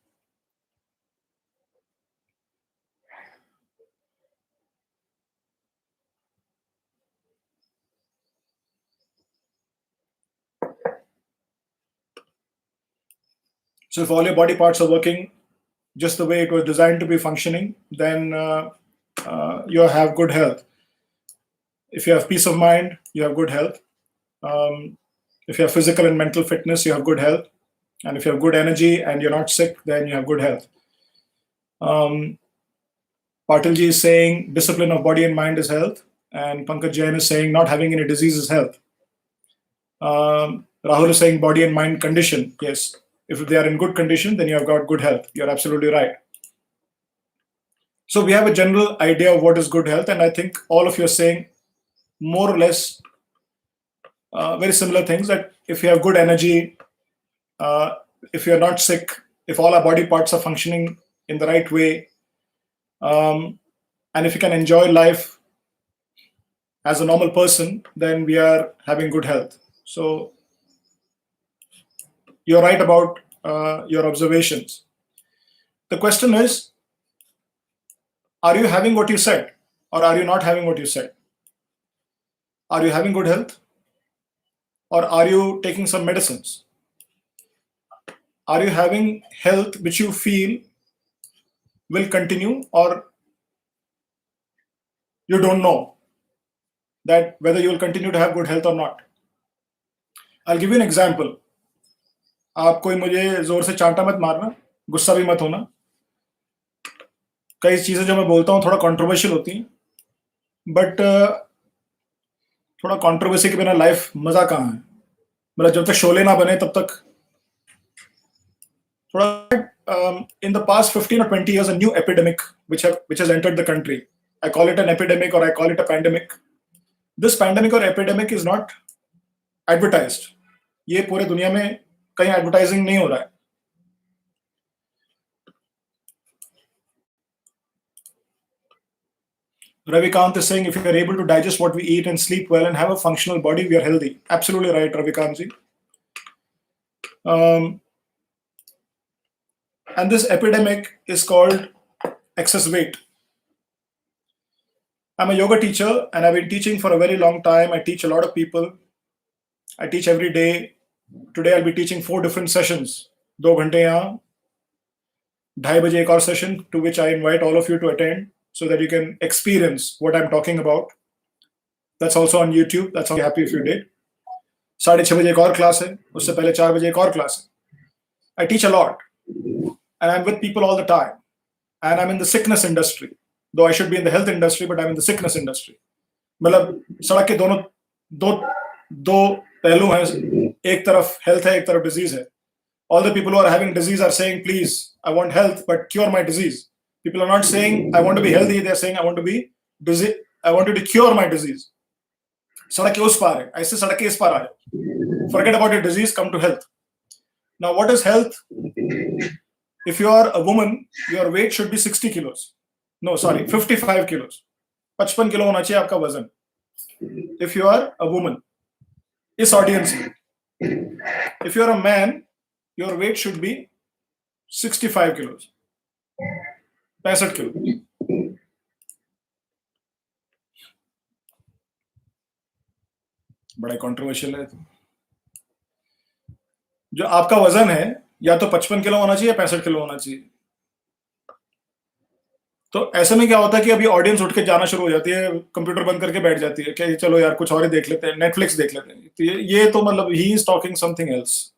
So if all your body parts are working just the way it was designed to be functioning, then you have good health. If you have peace of mind, you have good health. If you have physical and mental fitness, you have good health. And if you have good energy and you're not sick, then you have good health. Patilji is saying discipline of body and mind is health. And Pankaj Jain is saying not having any disease is health. Rahul is saying body and mind condition. Yes. If they are in good condition, then you have got good health. You're absolutely right. So we have a general idea of what is good health. And I think all of you are saying more or less very similar things, that if you have good energy, if you're not sick, if all our body parts are functioning in the right way, and if you can enjoy life as a normal person, then we are having good health. So you're right about your observations. The question is, are you having what you said, or are you not having what you said? Are you having good health, or are you taking some medicines? Are you having health which you feel will continue, or you don't know that whether you will continue to have good health or not? I'll give you an example. आप कोई मुझे जोर से चांटा मत मारना, गुस्सा भी मत होना. कई चीजें जो मैं बोलता हूँ थोड़ा कंट्रोवर्शियल होती हैं, बट थोड़ा कंट्रोवर्सी के बिना लाइफ मजा कहाँ है. मतलब जब तक शोले ना बने तब तक थोड़ा. In the past 15 or 20 years, a new epidemic which has entered the country. I call it an epidemic, or I call it a pandemic. This pandemic or epidemic is not advertised. ये पूरे दुनिया में कहीं advertising नहीं हो रहा है. Ravikant is saying if you are able to digest what we eat and sleep well and have a functional body, we are healthy. Absolutely right, Ravikant ji. And this epidemic is called excess weight. I'm a yoga teacher and I've been teaching for a very long time. I teach a lot of people. I teach every day Today I'll be teaching 4 different sessions. 2 घंटे यहाँ, 2:30 बजे एक और session to which I invite all of you to attend so that you can experience what I'm talking about. That's also on YouTube. That's I'll be happy if you did. 6:30 बजे एक और class है. उससे पहले 4 बजे एक और class है. I teach a lot, and I'm with people all the time, and I'm in the sickness industry. Though I should be in the health industry, but I'm in the sickness industry. मतलब सड़क के दोनों दो पहलू हैं. एक तरफ health है, एक तरफ disease है. All the people who are having disease are saying, please, I want health, but cure my disease. People are not saying, I want to be healthy. They're saying, I want to be disease. I want you to cure my disease. सड़क के उस पार है, ऐसे सड़क के इस पार आ जाओ. Forget about your disease, come to health. Now, what is health? If you are a woman, your weight should be 60 kilos. No, sorry, 55 kilos. 55 kilo होना चाहिए आपका वजन. If you are a woman, इस audience में. If you are a man, your weight should be 65 kilos. 65 kilo. बड़ा controversial है. जो आपका वजन है या तो 55 किलो होना चाहिए या 65 किलो होना चाहिए. तो ऐसे में क्या होता है कि अभी ऑडियंस उठ के जाना शुरू हो जाती है, कंप्यूटर बंद करके बैठ जाती है कि चलो यार कुछ और ही देख लेते हैं, नेटफ्लिक्स देख लेते हैं. तो ये तो मतलब he is talking something else.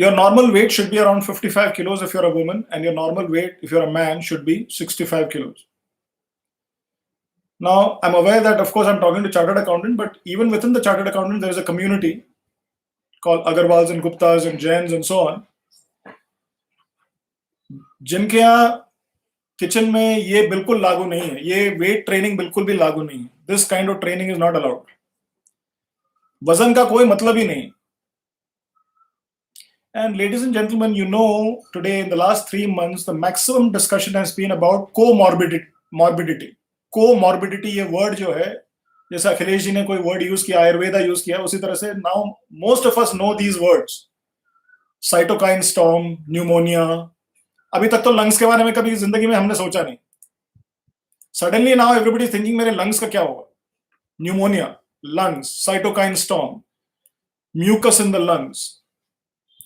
Your normal weight should be around 55 kilos if you're a woman, and your normal weight if you're a man should be 65 kilos. Now, I'm aware that, of course, I'm talking to chartered accountant, but even within the chartered accountant, there is a community called Agarwals and Guptas and Jains and so on. जिनके यहाँ kitchen में ये बिल्कुल लागू नहीं है, ये weight training बिल्कुल भी लागू नहीं है. This kind of training is not allowed. वजन का कोई मतलब ही नहीं. And ladies and gentlemen, you know, today in the last 3 months, the maximum discussion has been about comorbidity. Comorbidity ये word जो है, जैसे अखिलेश जी ने कोई word use किया, आयुर्वेदा use किया, उसी तरह से now most of us know these words. Cytokine storm, pneumonia. अभी तक तो lungs के बारे में कभी जिंदगी में हमने सोचा नहीं. Suddenly now everybody is thinking मेरे lungs का क्या होगा? Pneumonia, lungs, cytokine storm, mucus in the lungs.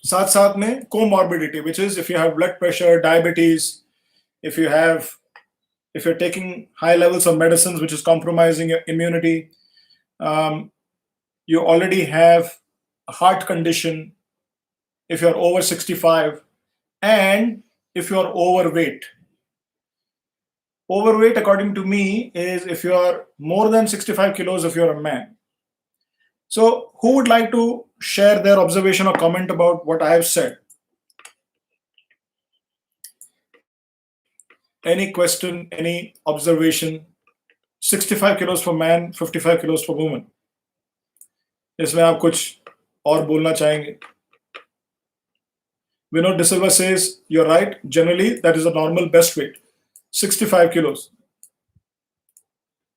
साथ साथ में comorbidity, which is if you have blood pressure, diabetes, if you're taking high levels of medicines which is compromising your immunity, you already have a heart condition, if you're over 65, and if you're overweight. Overweight, according to me, is if you're more than 65 kilos if you're a man. So who would like to share their observation or comment about what I have said? Any question, any observation? 65 kilos for man, 55 kilos for woman. इसमें आप कुछ और बोलना चाहेंगे? Vinod De Silva says, you're right. Generally, that is a normal best weight. 65 kilos.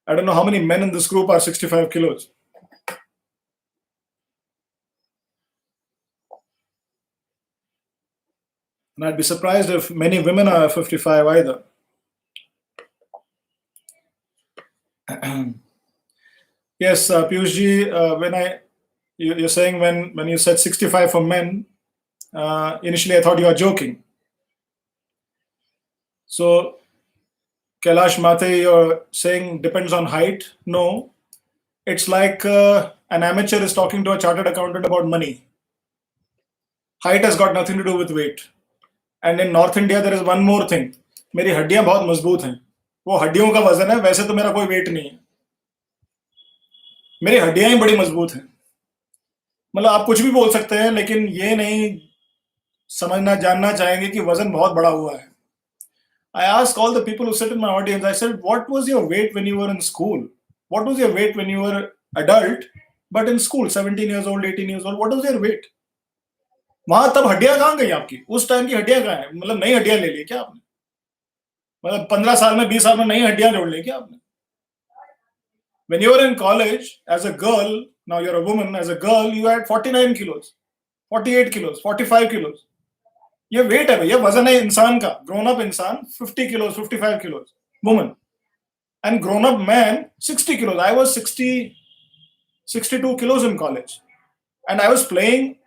I don't know how many men in this group are 65 kilos. And I'd be surprised if many women are 55 either. Yes, Piyush ji, you're saying when you said 65 for men, initially I thought you were joking. So, Kailash Mate, you're saying depends on height? No. It's like an amateur is talking to a chartered accountant about money. Height has got nothing to do with weight. And in North India, there is one more thing. मेरी हड्डियां बहुत मजबूत हैं. वो हड्डियों का वजन है, वैसे तो मेरा कोई वेट नहीं है. मेरी हड्डियां ही बड़ी मजबूत हैं. मतलब आप कुछ भी बोल सकते हैं, लेकिन ये नहीं समझना जानना चाहेंगे कि वजन बहुत बड़ा हुआ है. I asked all the people who sit in my audience, I said, what was your weight when you were in school? What was your weight when you were adult, but in school, 17 years old, 18 years old, what was your weight? वहां तब हड्डियां कहां गई आपकी? उस time की हड्डियां कहां है? मतलब नई हड्डियां ले ली क्या आपने? मतलब 15 साल में 20 साल में नई हड्डियां जोड़ ली क्या आपने? When you were in college as a girl, now you're a woman, as a girl you had 49 kilos, 48 kilos, 45 kilos. ये वेट है भैया, वजन है इंसान का. ग्रोन अप इंसान 50 kilos, 55 kilos, woman, and grown up man 60 kilos. I was 60 62 kilos in college. And I was playing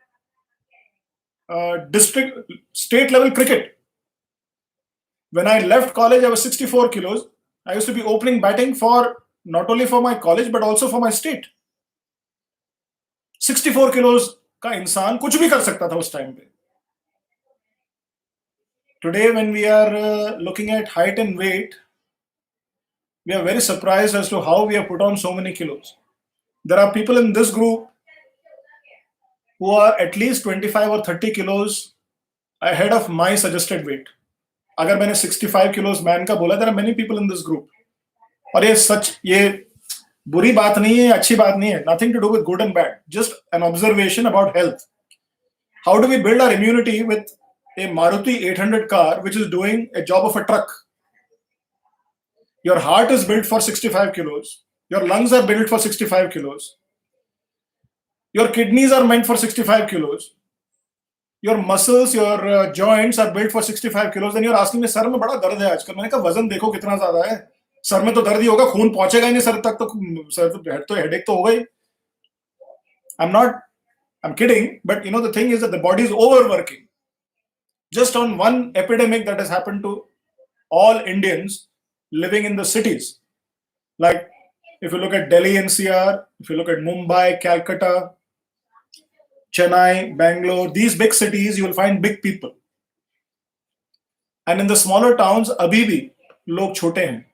state level cricket. When I left college, I was 64 kilos. I used to be opening batting for not only for my college but also for my state. 64 kilos का इंसान कुछ भी कर सकता था उस time पे. Today, when we are looking at height and weight, we are very surprised as to how we have put on so many kilos. There are people in this group who are at least 25 or 30 kilos ahead of my suggested weight. अगर मैंने 65 kilos man का बोला, there are many people in this group. और ये बुरी बात नहीं है, अच्छी बात नहीं है. Nothing to do with good and bad. Just an observation about health. How do we build our immunity with a Maruti 800 car which is doing a job of a truck? Your heart is built for 65 kilos. Your lungs are built for 65 kilos. Your kidneys are meant for 65 kilos. Your muscles, your joints are built for 65 kilos. Then you're asking me, sir, में बड़ा दर्द है आजकल. मैंने कहा वजन देखो कितना ज्यादा है. सर में तो दर्द ही होगा, खून पहुंचेगा ही नहीं सर तक, तो हेडेक तो होगा ही. I'm kidding, but the thing is that the body is overworking. Just on one epidemic that has happened to all Indians living in the cities. Like if you look at Delhi NCR, if you look at Mumbai, Calcutta, Chennai, Bangalore, these big cities, you will find big people. And in the smaller towns, abhi bhi log chote hain.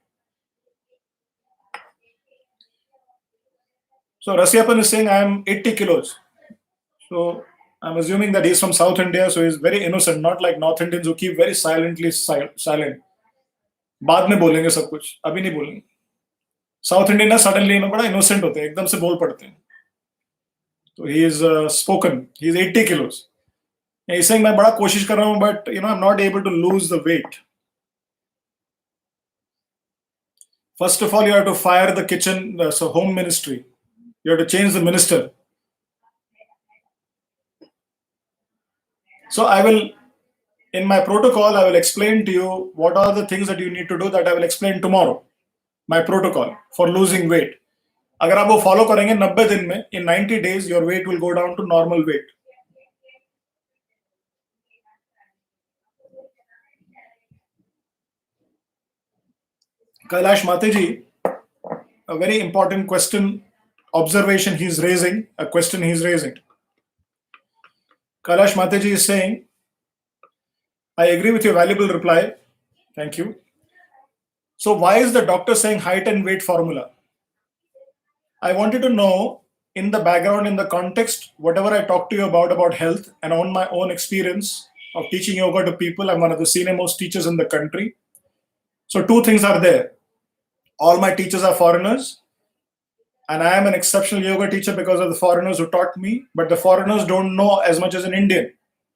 So Rasyapan is saying I am 80 kilos. So I'm assuming that he's from South India, so he's very innocent, not like North Indians who keep very silently silent. बाद में बोलेंगे सब कुछ, अभी नहीं बोलेंगे. South Indian ना suddenly बड़ा innocent होते हैं, एकदम से बोल पड़ते हैं. So he is spoken. He's 80 kilos. He's saying मैं बड़ा कोशिश कर रहा हूँ, but I'm not able to lose the weight. First of all, you have to fire the kitchen, so home ministry. You have to change the minister. So in my protocol, I will explain to you what are the things that you need to do that I will explain tomorrow. My protocol for losing weight. अगर आप वो follow करेंगे 90 दिन में, in 90 days, your weight will go down to normal weight. Kailash Mateji, a very important observation he's raising, a question he's raising. Kailash Mateji is saying, I agree with your valuable reply. Thank you. So why is the doctor saying height and weight formula? I wanted to know in the background, in the context, whatever I talk to you about health and on my own experience of teaching yoga to people. I'm one of the senior most teachers in the country. So two things are there. All my teachers are foreigners. And I am an exceptional yoga teacher because of the foreigners who taught me. But the foreigners don't know as much as an Indian.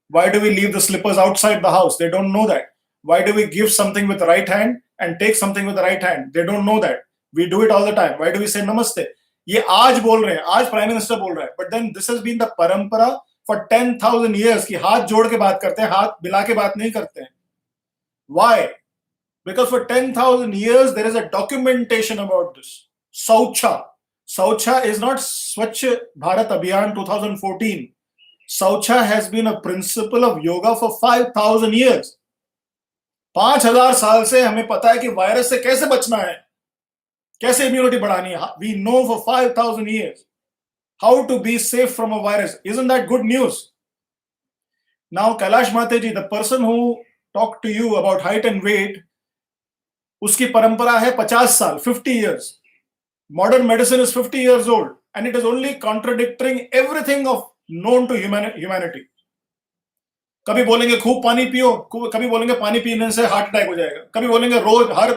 Why do we leave the slippers outside the house? They don't know that. Why do we give something with the right hand and take something with the right hand? They don't know that. We do it all the time. Why do we say namaste? ये आज बोल रहे हैं, आज prime minister बोल रहा है. But then this has been the parampara for 10,000 years कि हाथ जोड़ के बात करते हैं, हाथ मिला के बात नहीं करते हैं. Why? Because for 10,000 years there is a documentation about this. Saucha. Saucha is not Swachh Bharat Abhiyan 2014. Saucha has been a principle of yoga for 5,000 years. 5,000 साल से हमें पता है कि वायरस से कैसे बचना है, कैसे इम्यूनिटी बढ़ानी है. We know for 5,000 years how to be safe from a virus. Isn't that good news? Now, Kailash Mateji, the person who talked to you about height and weight, उसकी परंपरा है 50 साल, 50 years. Modern medicine is 50 years old and it is only contradicting everything of known to humanity. कभी बोलेंगे खूब पानी पियो, कभी बोलेंगे पानी पीने से हार्ट अटैक हो जाएगा, कभी बोलेंगे रोज हर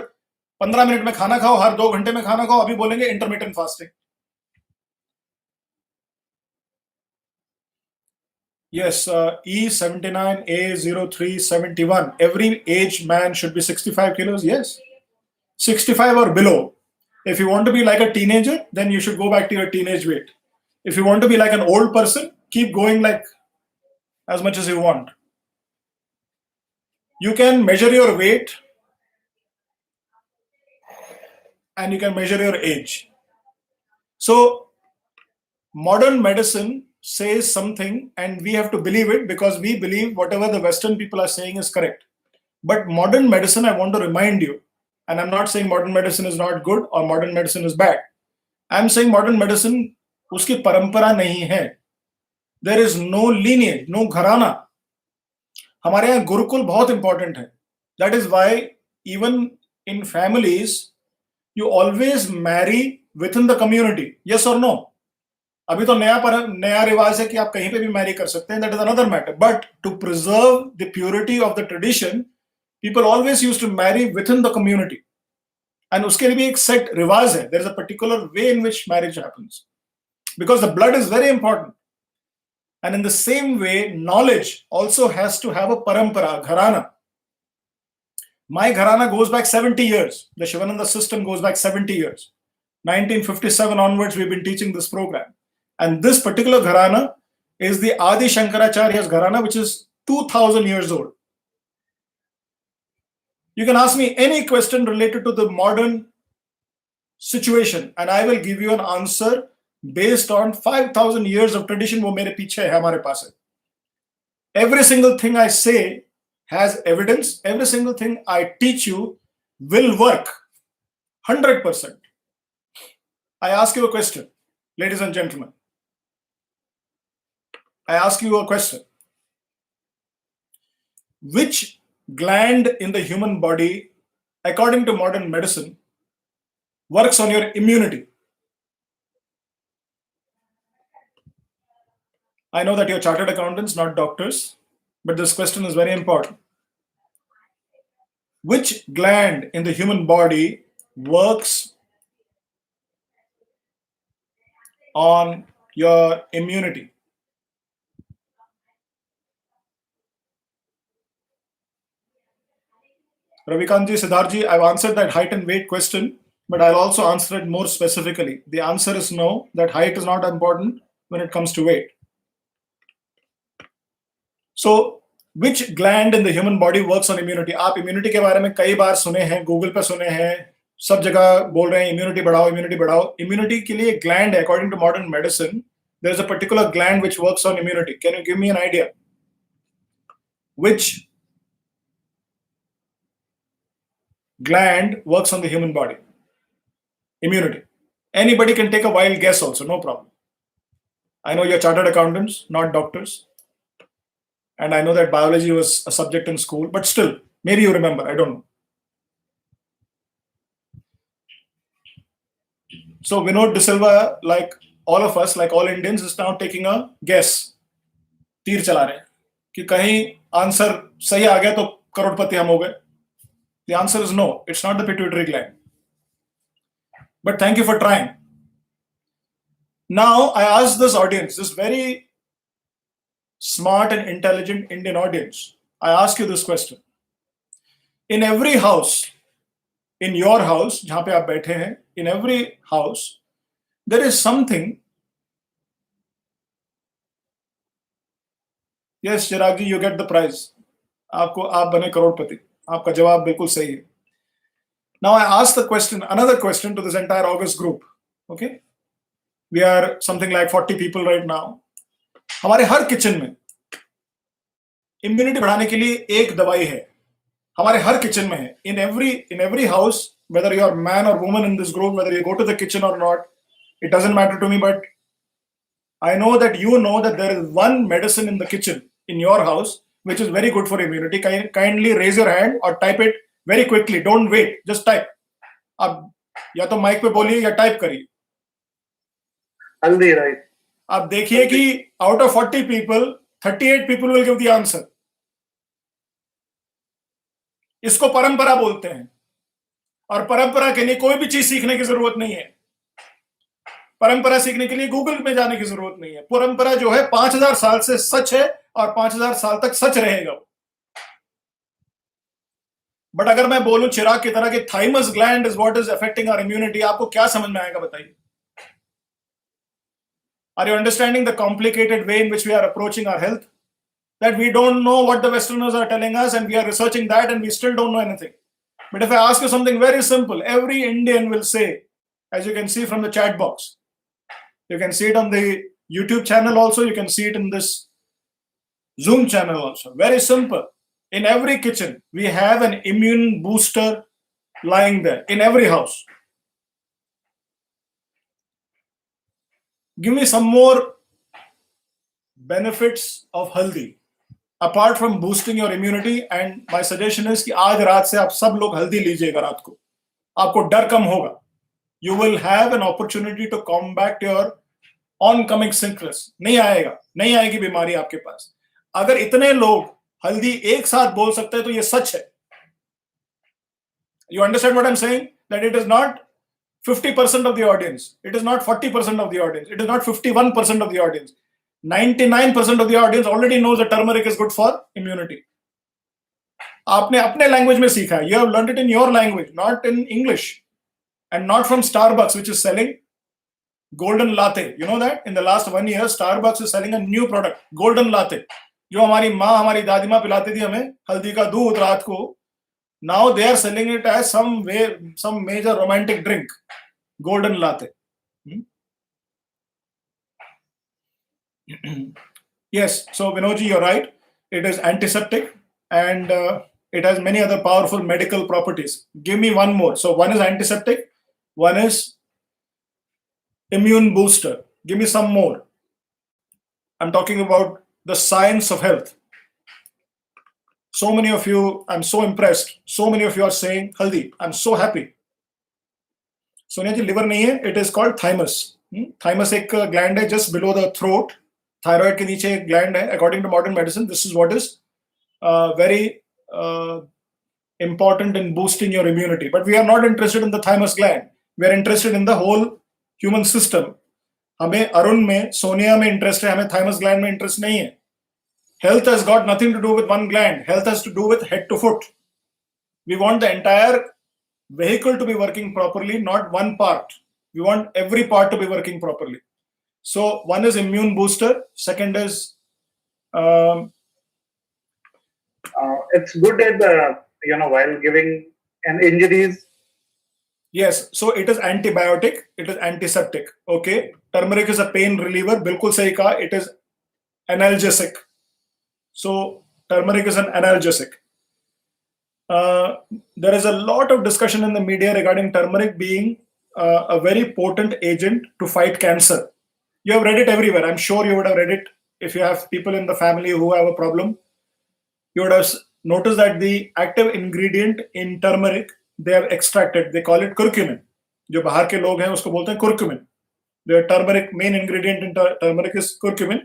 15 मिनट में खाना खाओ, हर 2 घंटे में खाना खाओ, अभी बोलेंगे intermittent fasting. Yes, E79A0371. Every age man should be 65 kilos. Yes, 65 or below. If you want to be like a teenager, then you should go back to your teenage weight. If you want to be like an old person, keep going like as much as you want. You can measure your weight and you can measure your age. So modern medicine says something and we have to believe it because we believe whatever the Western people are saying is correct. But modern medicine, I want to remind you, and I'm not saying modern medicine is not good or modern medicine is bad. I'm saying modern medicine, uski parampara nahi hai. There is no lineage, no gharana. हमारे यहाँ गुरुकुल बहुत important है. That is why even in families, you always marry within the community. Yes or no? अभी तो नया रिवाज है कि आप कहीं पे भी मैरी कर सकते हैं. That is another matter. But to preserve the purity of the tradition, people always used to marry within the community. And उसके लिए भी एक set रिवाज है. There is a particular way in which marriage happens. Because the blood is very important. And in the same way, knowledge also has to have a parampara, gharana. My gharana goes back 70 years. The Shivananda system goes back 70 years. 1957 onwards, we've been teaching this program. And this particular gharana is the Adi Shankaracharya's gharana, which is 2000 years old. You can ask me any question related to the modern situation, and I will give you an answer based on 5,000 years of tradition. वो मेरे पीछे है, हमारे पास है. Every single thing I say has evidence. Every single thing I teach you will work 100%. I ask you a question, ladies and gentlemen. I ask you a question. Which gland in the human body, according to modern medicine, works on your immunity? I know that you're chartered accountants, not doctors, but this question is very important. Which gland in the human body works on your immunity? Ravikantji, Siddharji, I've answered that height and weight question, but I'll also answer it more specifically. The answer is no, that height is not important when it comes to weight. So, which gland in the human body works on immunity? आप immunity के बारे में कई बार सुने हैं, Google पे सुने हैं, सब जगह बोल रहे हैं immunity बढ़ाओ, immunity बढ़ाओ. Immunity के लिए gland है, according to modern medicine, there is a particular gland which works on immunity. Can you give me an idea? Which gland works on the human body? Immunity. Anybody can take a wild guess also, no problem. I know you're chartered accountants, not doctors. And I know that biology was a subject in school, but still, maybe you remember, I don't know. So Vinod De Silva, like all of us, like all Indians, is now taking a guess. तीर चला रहे हैं कि कहीं answer सही आ गया तो करोड़पति हम हो गए. The answer is no, it's not the pituitary gland. But thank you for trying. Now I ask this audience, this very smart and intelligent Indian audience, I ask you this question. In every house, in your house, जहां पे आप बैठे हैं, in every house, there is something. Yes, Chirag ji, you get the prize. आप बने करोड़पति. आपका जवाब बिल्कुल सही है. Now I ask the question, another question to this entire August group. Okay? We are something like 40 people right now. हमारे हर kitchen में immunity बढ़ाने के लिए एक दवाई है. हमारे हर किचन में है. In every house, whether you are man or woman in this group, whether you go to the kitchen or not, it doesn't matter to me, but I know that you know that there is one medicine in the kitchen in your house which is very good for immunity. Kindly raise your hand or type it very quickly. Don't wait. Just type. आप या तो mic पे बोलिए या type करिए. हल्दी, right? आप देखिए कि out of 40 people, 38 people will give the answer. इसको परंपरा बोलते हैं. और परंपरा के लिए कोई भी चीज सीखने की जरूरत नहीं है. परंपरा सीखने के लिए गूगल में जाने की जरूरत नहीं है. परंपरा जो है 5000 साल से सच है और 5000 साल तक सच रहेगा. बट अगर मैं बोलूं चिराग की तरह कि thymus gland is what is affecting our immunity, आपको क्या समझ में आएगा बताइए? Are you understanding the complicated way in which we are approaching our health? That we don't know what the Westerners are telling us and we are researching that and we still don't know anything. But if I ask you something very simple, every Indian will say, as you can see from the chat box, You can see it on the YouTube channel also. You can see it in this Zoom channel also. Very simple. In every kitchen, we have an immune booster lying there in every house. Give me some more benefits of haldi apart from boosting your immunity. And my suggestion is कि आज रात से आप सब लोग हल्दी लीजिएगा रात को, आपको डर कम होगा. You will have an opportunity to combat your oncoming sickness. नहीं आएगी बीमारी आपके पास. अगर इतने लोग हल्दी एक साथ बोल सकते हैं तो ये सच है. You understand what I'm saying? That it is not 50% of the audience. It is not 40% of the audience. It is not 51% of the audience. 99% of the audience already knows that turmeric is good for immunity. आपने अपने language में सीखा है. You have learned it in your language, not in English. And not from Starbucks, which is selling golden latte. You know that? In the last 1 year, Starbucks is selling a new product, golden latte. जो हमारी माँ, हमारी दादी माँ पिलाती थी हमें हल्दी का दूध रात को. Now they are selling it as some major romantic drink, golden latte. Yes, so Vinodji, you're right. It is antiseptic and it has many other powerful medical properties. Give me one more. So one is antiseptic, one is immune booster. Give me some more. I'm talking about the science of health. So many of you, I'm so impressed. So many of you are saying, Haldi, I'm so happy. Sonia ji, liver nahi hai. It is called thymus. Thymus एक gland है just below the throat. Thyroid के नीचे एक gland है. According to modern medicine, this is what is very important in boosting your immunity. But we are not interested in the thymus gland. We are interested in the whole human system. हमें अरुण में, सोनिया में interest है. हमें thymus gland में interest नहीं है. Health has got nothing to do with one gland. Health has to do with head to foot. We want the entire vehicle to be working properly, not one part. We want every part to be working properly. So one is immune booster. Second is it's good at while giving an injuries. Yes, so it is antibiotic. It is antiseptic. Okay, turmeric is a pain reliever. बिल्कुल सही कहा. It is analgesic. So turmeric is an analgesic. There is a lot of discussion in the media regarding turmeric being a very potent agent to fight cancer. You have read it everywhere. I'm sure you would have read it. If you have people in the family who have a problem, you would have noticed that the active ingredient in turmeric, they have extracted. They call it curcumin. जो बाहर के लोग हैं उसको बोलते हैं curcumin. The turmeric main ingredient in turmeric is curcumin.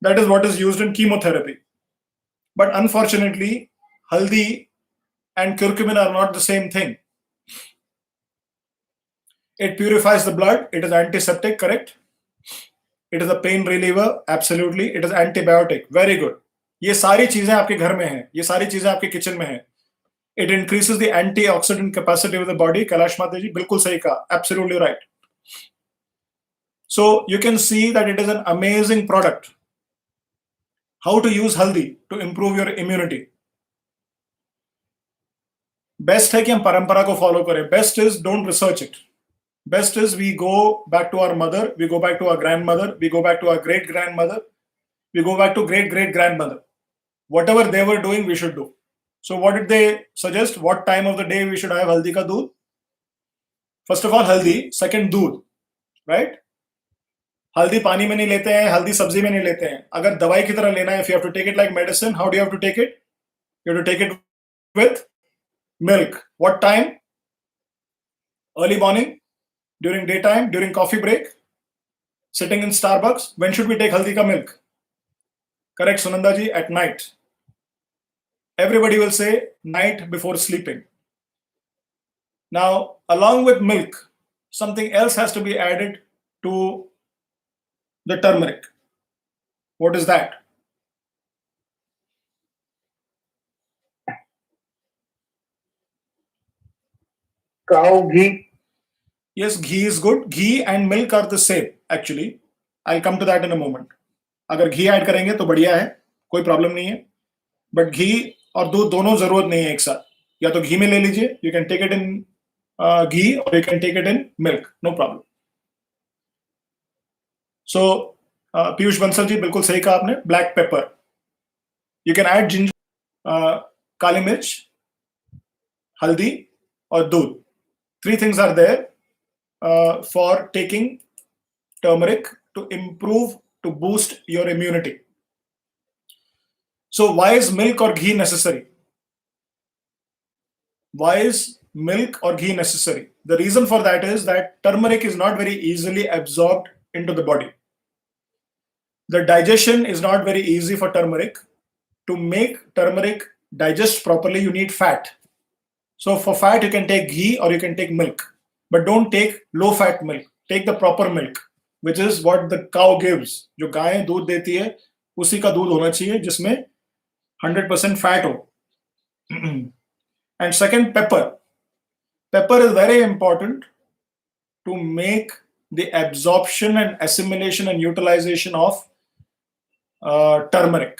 That is what is used in chemotherapy. But unfortunately, haldi and curcumin are not the same thing. It purifies the blood. It is antiseptic, correct? It is a pain reliever, absolutely. It is antibiotic, very good. ये सारी चीजें आपके घर में हैं. ये सारी चीजें आपके किचन में हैं. It increases the antioxidant capacity of the body. Kailash Mata ji, बिल्कुल सही कहा. Absolutely right. So you can see that it is an amazing product. How to use haldi to improve your immunity. Best है कि हम परंपरा को follow करें. Best is don't research it. Best is we go back to our mother, we go back to our grandmother, we go back to our great-grandmother, we go back to great-great-grandmother. Whatever they were doing, we should do. So what did they suggest? What time of the day we should have haldi ka doodh? First of all, haldi. Second, doodh. Right? हल्दी पानी में नहीं लेते हैं, हल्दी सब्जी में नहीं लेते हैं. अगर दवाई की तरह लेना है, if you have to take it like medicine, how do you have to take it? You have to take it with milk. What time? Early morning, during daytime, during coffee break, sitting in Starbucks. When should we take haldi ka milk? Correct, Sunanda ji, at night. Everybody will say night before sleeping. Now, along with milk, something else has to be added to the turmeric. What is that? Cow ghee. Yes, ghee is good. Ghee and milk are the same, actually. I'll come to that in a moment. अगर घी add करेंगे तो बढ़िया है, कोई problem नहीं है. But घी और दूध दोनों जरूरत नहीं है एक साथ. या तो घी में ले लीजिए, you can take it in ghee or you can take it in milk, no problem. So Piyush Bansal ji बिल्कुल सही कहा आपने. Black pepper. You can add ginger, काली मिर्च, हल्दी और दूध. 3 things are there for taking turmeric to improve, to boost your immunity. So why is milk or ghee necessary? Why is milk or ghee necessary? The reason for that is that turmeric is not very easily absorbed into the body. The digestion is not very easy for turmeric. To make turmeric digest properly, you need fat. So for fat, you can take ghee or you can take milk. But don't take low-fat milk. Take the proper milk, which is what the cow gives. जो गाय दूध देती है, उसी का दूध होना चाहिए, जिसमें 100% fat हो. And second, pepper. Pepper is very important to make the absorption and assimilation and utilization of turmeric.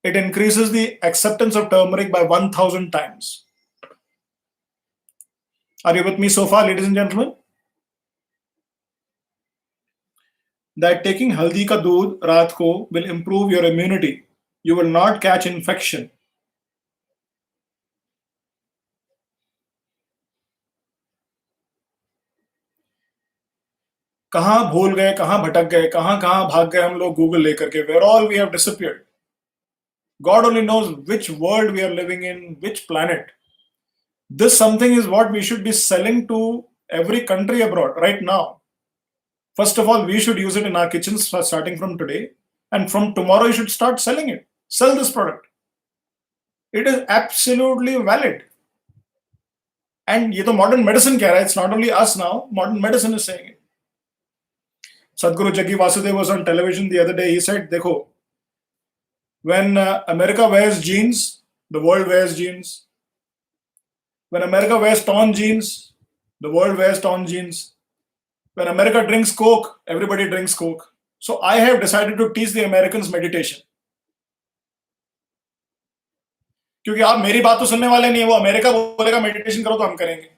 It increases the acceptance of turmeric by 1,000 times. Are you with me so far, ladies and gentlemen? That taking haldi ka doodh raat ko will improve your immunity. You will not catch infection. कहां भूल गए, कहां भटक गए, कहां भाग गए हम लोग गूगल लेकर के. Where all we have disappeared. God only knows which world we are living in, which planet. This something is what we should be selling to every country abroad right now. First of all, we should use it in our kitchens starting from today. And from tomorrow, you should start selling it. Sell this product. It is absolutely valid. And ये तो modern medicine कह रहा है. It's not only us now. Modern medicine is saying it. Sadhguru Jaggi Vasudev was on television the other day. He said, देखो, when America wears jeans, the world wears jeans. When America wears torn jeans, the world wears torn jeans. When America drinks Coke, everybody drinks Coke. So I have decided to teach the Americans meditation. क्योंकि आप मेरी बात तो सुनने वाले नहीं है, वो अमेरिका बोलेगा मेडिटेशन करो तो हम करेंगे.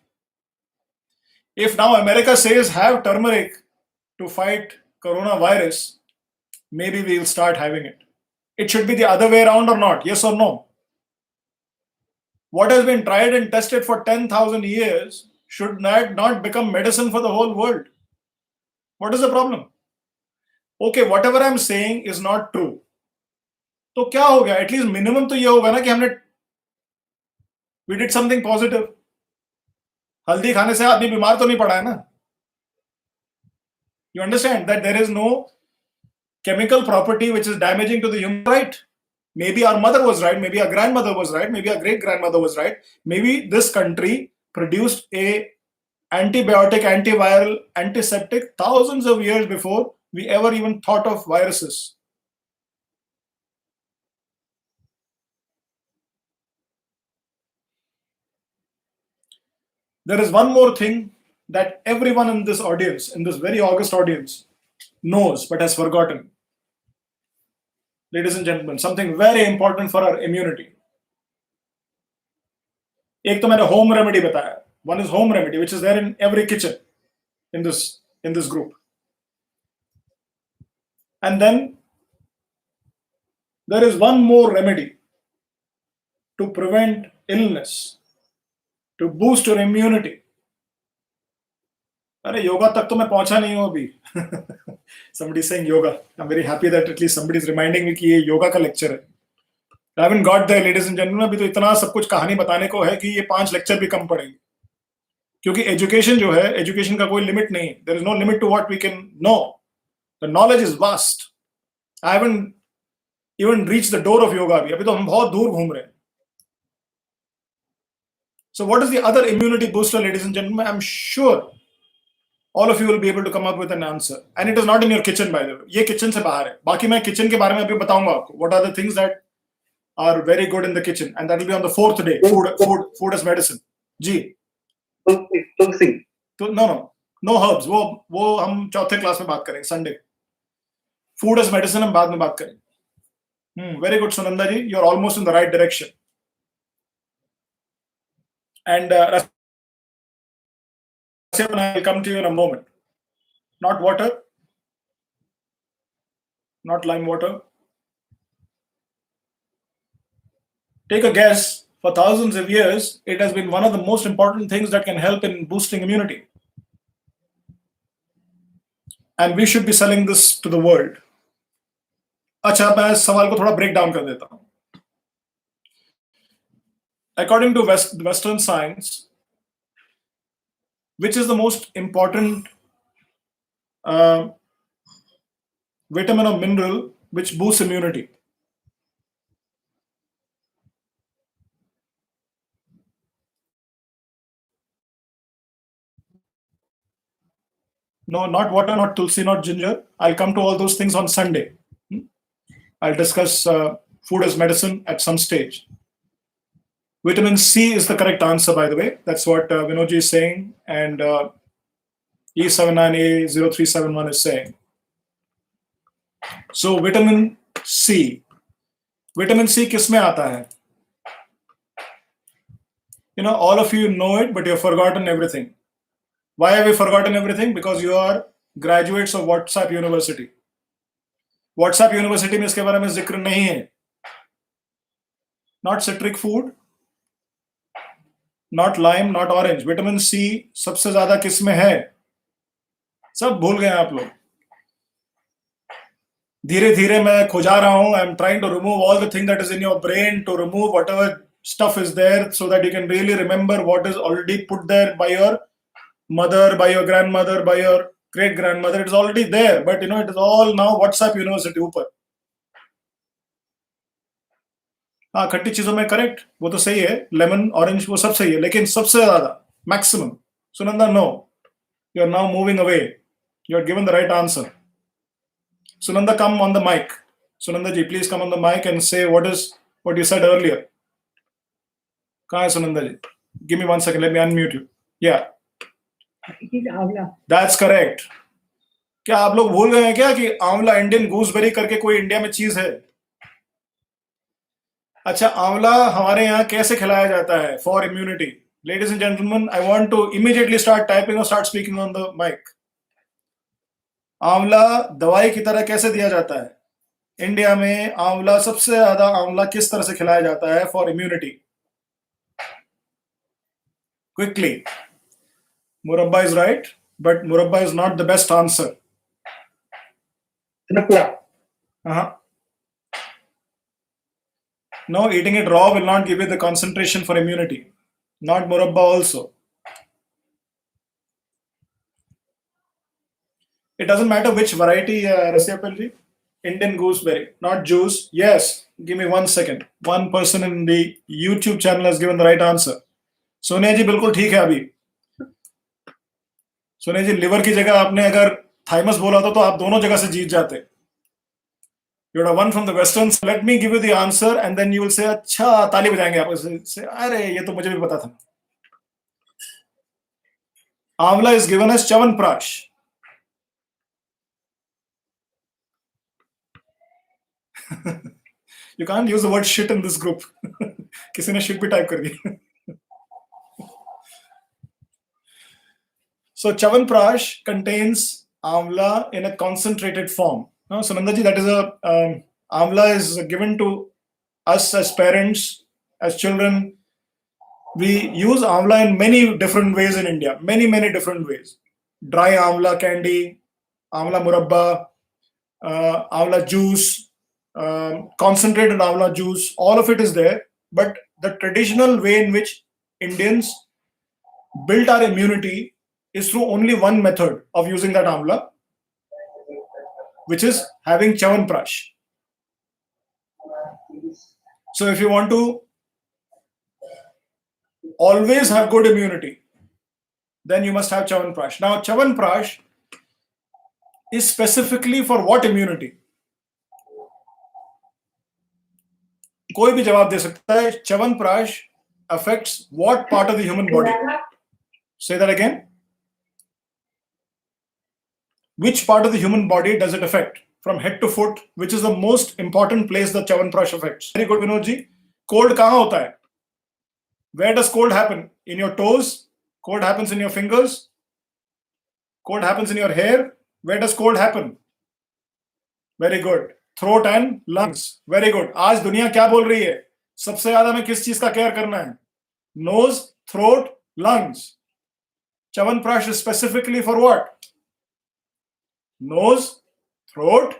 If now America says have turmeric to fight coronavirus, maybe we'll start having it. It should be the other way around or not? Yes or no? What has been tried and tested for 10,000 years should not become medicine for the whole world. What is the problem? Okay, whatever I'm saying is not true. तो क्या हो गया? At least minimum तो ये होगा ना कि हमने we did something positive. हल्दी खाने से आदमी बीमार तो नहीं पड़ा है ना? You understand that there is no chemical property which is damaging to the human, right? Maybe our mother was right, maybe our grandmother was right, maybe our great-grandmother was right. Maybe this country produced a antibiotic, antiviral, antiseptic thousands of years before we ever even thought of viruses. There is one more thing that everyone in this audience, in this very august audience, knows but has forgotten. Ladies and gentlemen, something very important for our immunity. एक तो मैंने home remedy बताया. One is home remedy, which is there in every kitchen in this group. And then there is one more remedy to prevent illness, to boost your immunity. अरे योगा तक तो मैं पहुंचा नहीं हूं अभी. Somebody is saying yoga. I'm very happy that at least somebody is reminding me कि ये योगा का लेक्चर है. I haven't got there, ladies and gentlemen. अभी तो इतना सब कुछ कहानी बताने को है कि ये 5 लेक्चर भी कम पड़ेंगे. क्योंकि एजुकेशन जो है, एजुकेशन का कोई लिमिट नहीं. There is no limit to what we can know. The knowledge is vast. I haven't even reached the door of yoga अभी तो हम बहुत दूर घूम रहे हैं. So what is the other immunity booster, ladies and gentlemen? I'm sure all of you will be able to come up with an answer. And it is not in your kitchen, by the way. ये kitchen से बाहर है. बाकी मैं kitchen के बारे में अभी बताऊंगा आपको. What are the things that are very good in the kitchen? And that will be on the 4th day. Food as medicine. Ji. Tulsi. No herbs. वो हम चौथे क्लास में बात करेंगे Sunday. Food as medicine हम बाद में बात करेंगे. Very good, Sunanda ji. You're almost in the right direction. And I will come to you in a moment. Not water, not lime water. Take a guess. For thousands of years, it has been one of the most important things that can help in boosting immunity. And we should be selling this to the world. अच्छा, मैं सवाल को थोड़ा break down कर देता हूं. According to Western science, which is the most important vitamin or mineral which boosts immunity? No, not water, not tulsi, not ginger. I'll come to all those things on Sunday. I'll discuss food as medicine at some stage. Vitamin C is the correct answer, by the way. That's what Vinodji is saying, and E79A0371 is saying. So vitamin C. Vitamin C किसमें आता है? You know, all of you know it, but you've forgotten everything. Why have you forgotten everything? Because you are graduates of WhatsApp University. WhatsApp University में इसके बारे में जिक्र नहीं है. Not citric food, not lime, not orange. Vitamin C सबसे ज्यादा किसमें है? सब भूल गए आप लोग. धीरे धीरे मैं खुजा रहा हूं. I'm trying to remove all the thing that is in your brain, to remove whatever stuff is there, so that you can really remember what is already put there by your mother, by your grandmother, by your great grandmother. It is already there, but you know, it is all now WhatsApp University ऊपर. हाँ, खट्टी चीजों में correct, वो तो सही है. Lemon, orange, वो सब सही है, लेकिन सबसे ज्यादा maximum. Sunanda, no, you are now moving away. You are given the right answer. Sunanda, come on the mic. Sunanda ji, please come on the mic and say what you said earlier. कहाँ है Sunanda ji? Give me 1 second. Let me unmute you. Yeah. That's correct. क्या आप लोग भूल गए हैं क्या कि आंवला, इंडियन गूसबेरी करके कोई इंडिया में चीज है? अच्छा, आंवला हमारे यहाँ कैसे खिलाया जाता है for immunity? Ladies and gentlemen, I want to immediately start typing or start speaking on the mic. आंवला दवाई की तरह कैसे दिया जाता है? इंडिया में आंवला, सबसे ज्यादा आंवला किस तरह से खिलाया जाता है for immunity? Quickly. Murabba is right, but murabba is not the best answer. No, eating it raw will not give you the concentration for immunity. Not murabba also. It doesn't matter which variety, Rasyapalji. Indian gooseberry, not juice. Yes, give me 1 second. One person in the YouTube channel has given the right answer. Sonia ji बिल्कुल ठीक है. अभी सोनिया जी, liver की जगह आपने अगर thymus बोला था तो आप दोनों जगह से जीत जाते. You would have won from the Westerns. Let me give you the answer and then you will say, अच्छा, ताली बजाएंगे आप. अरे ये तो मुझे भी पता था. आंवला is given as chyawanprash. You can't use the word shit in this group. किसी ने shit भी type कर दिया. So chyawanprash contains amla in a concentrated form. No, Sunanda ji, that is amla is given to us as parents, as children. We use amla in many different ways in India. Many different ways. Dry amla candy, amla murabba, amla juice, concentrated amla juice. All of it is there. But the traditional way in which Indians built our immunity is through only one method of using that amla, which is having chyawanprash. So if you want to always have good immunity, then you must have chyawanprash. Now chyawanprash is specifically for what immunity? कोई भी जवाब दे सकता है. Chyawanprash affects what part of the human body? Say that again. Which part of the human body does it affect? From head to foot, which is the most important place that chyawanprash affects? Very good, Vinod ji. Cold कहाँ होता है? Where does cold happen? In your toes? Cold happens in your fingers? Cold happens in your hair? Where does cold happen? Very good. Throat and lungs, very good. आज दुनिया क्या बोल रही है? सबसे ज्यादा हमें किस चीज का केयर करना है? Nose, throat, lungs. Chyawanprash is specifically for what? Nose, throat,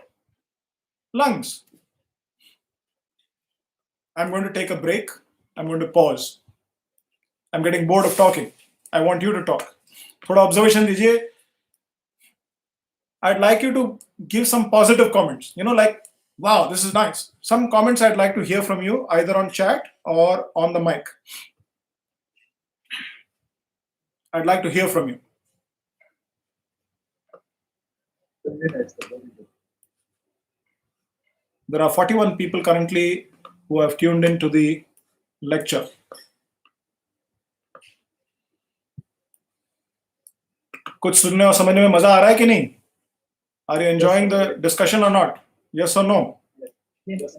lungs. I'm going to take a break. I'm going to pause. I'm getting bored of talking. I want you to talk. थोड़ा observation दीजिए. I'd like you to give some positive comments. Like, wow, this is nice. Some comments I'd like to hear from you, either on chat or on the mic. I'd like to hear from you. There are 41 people currently who have tuned into the lecture. कुछ सुनने और समझने में मजा आ रहा है कि नहीं? Are you enjoying the discussion or not? Yes or no? Yes.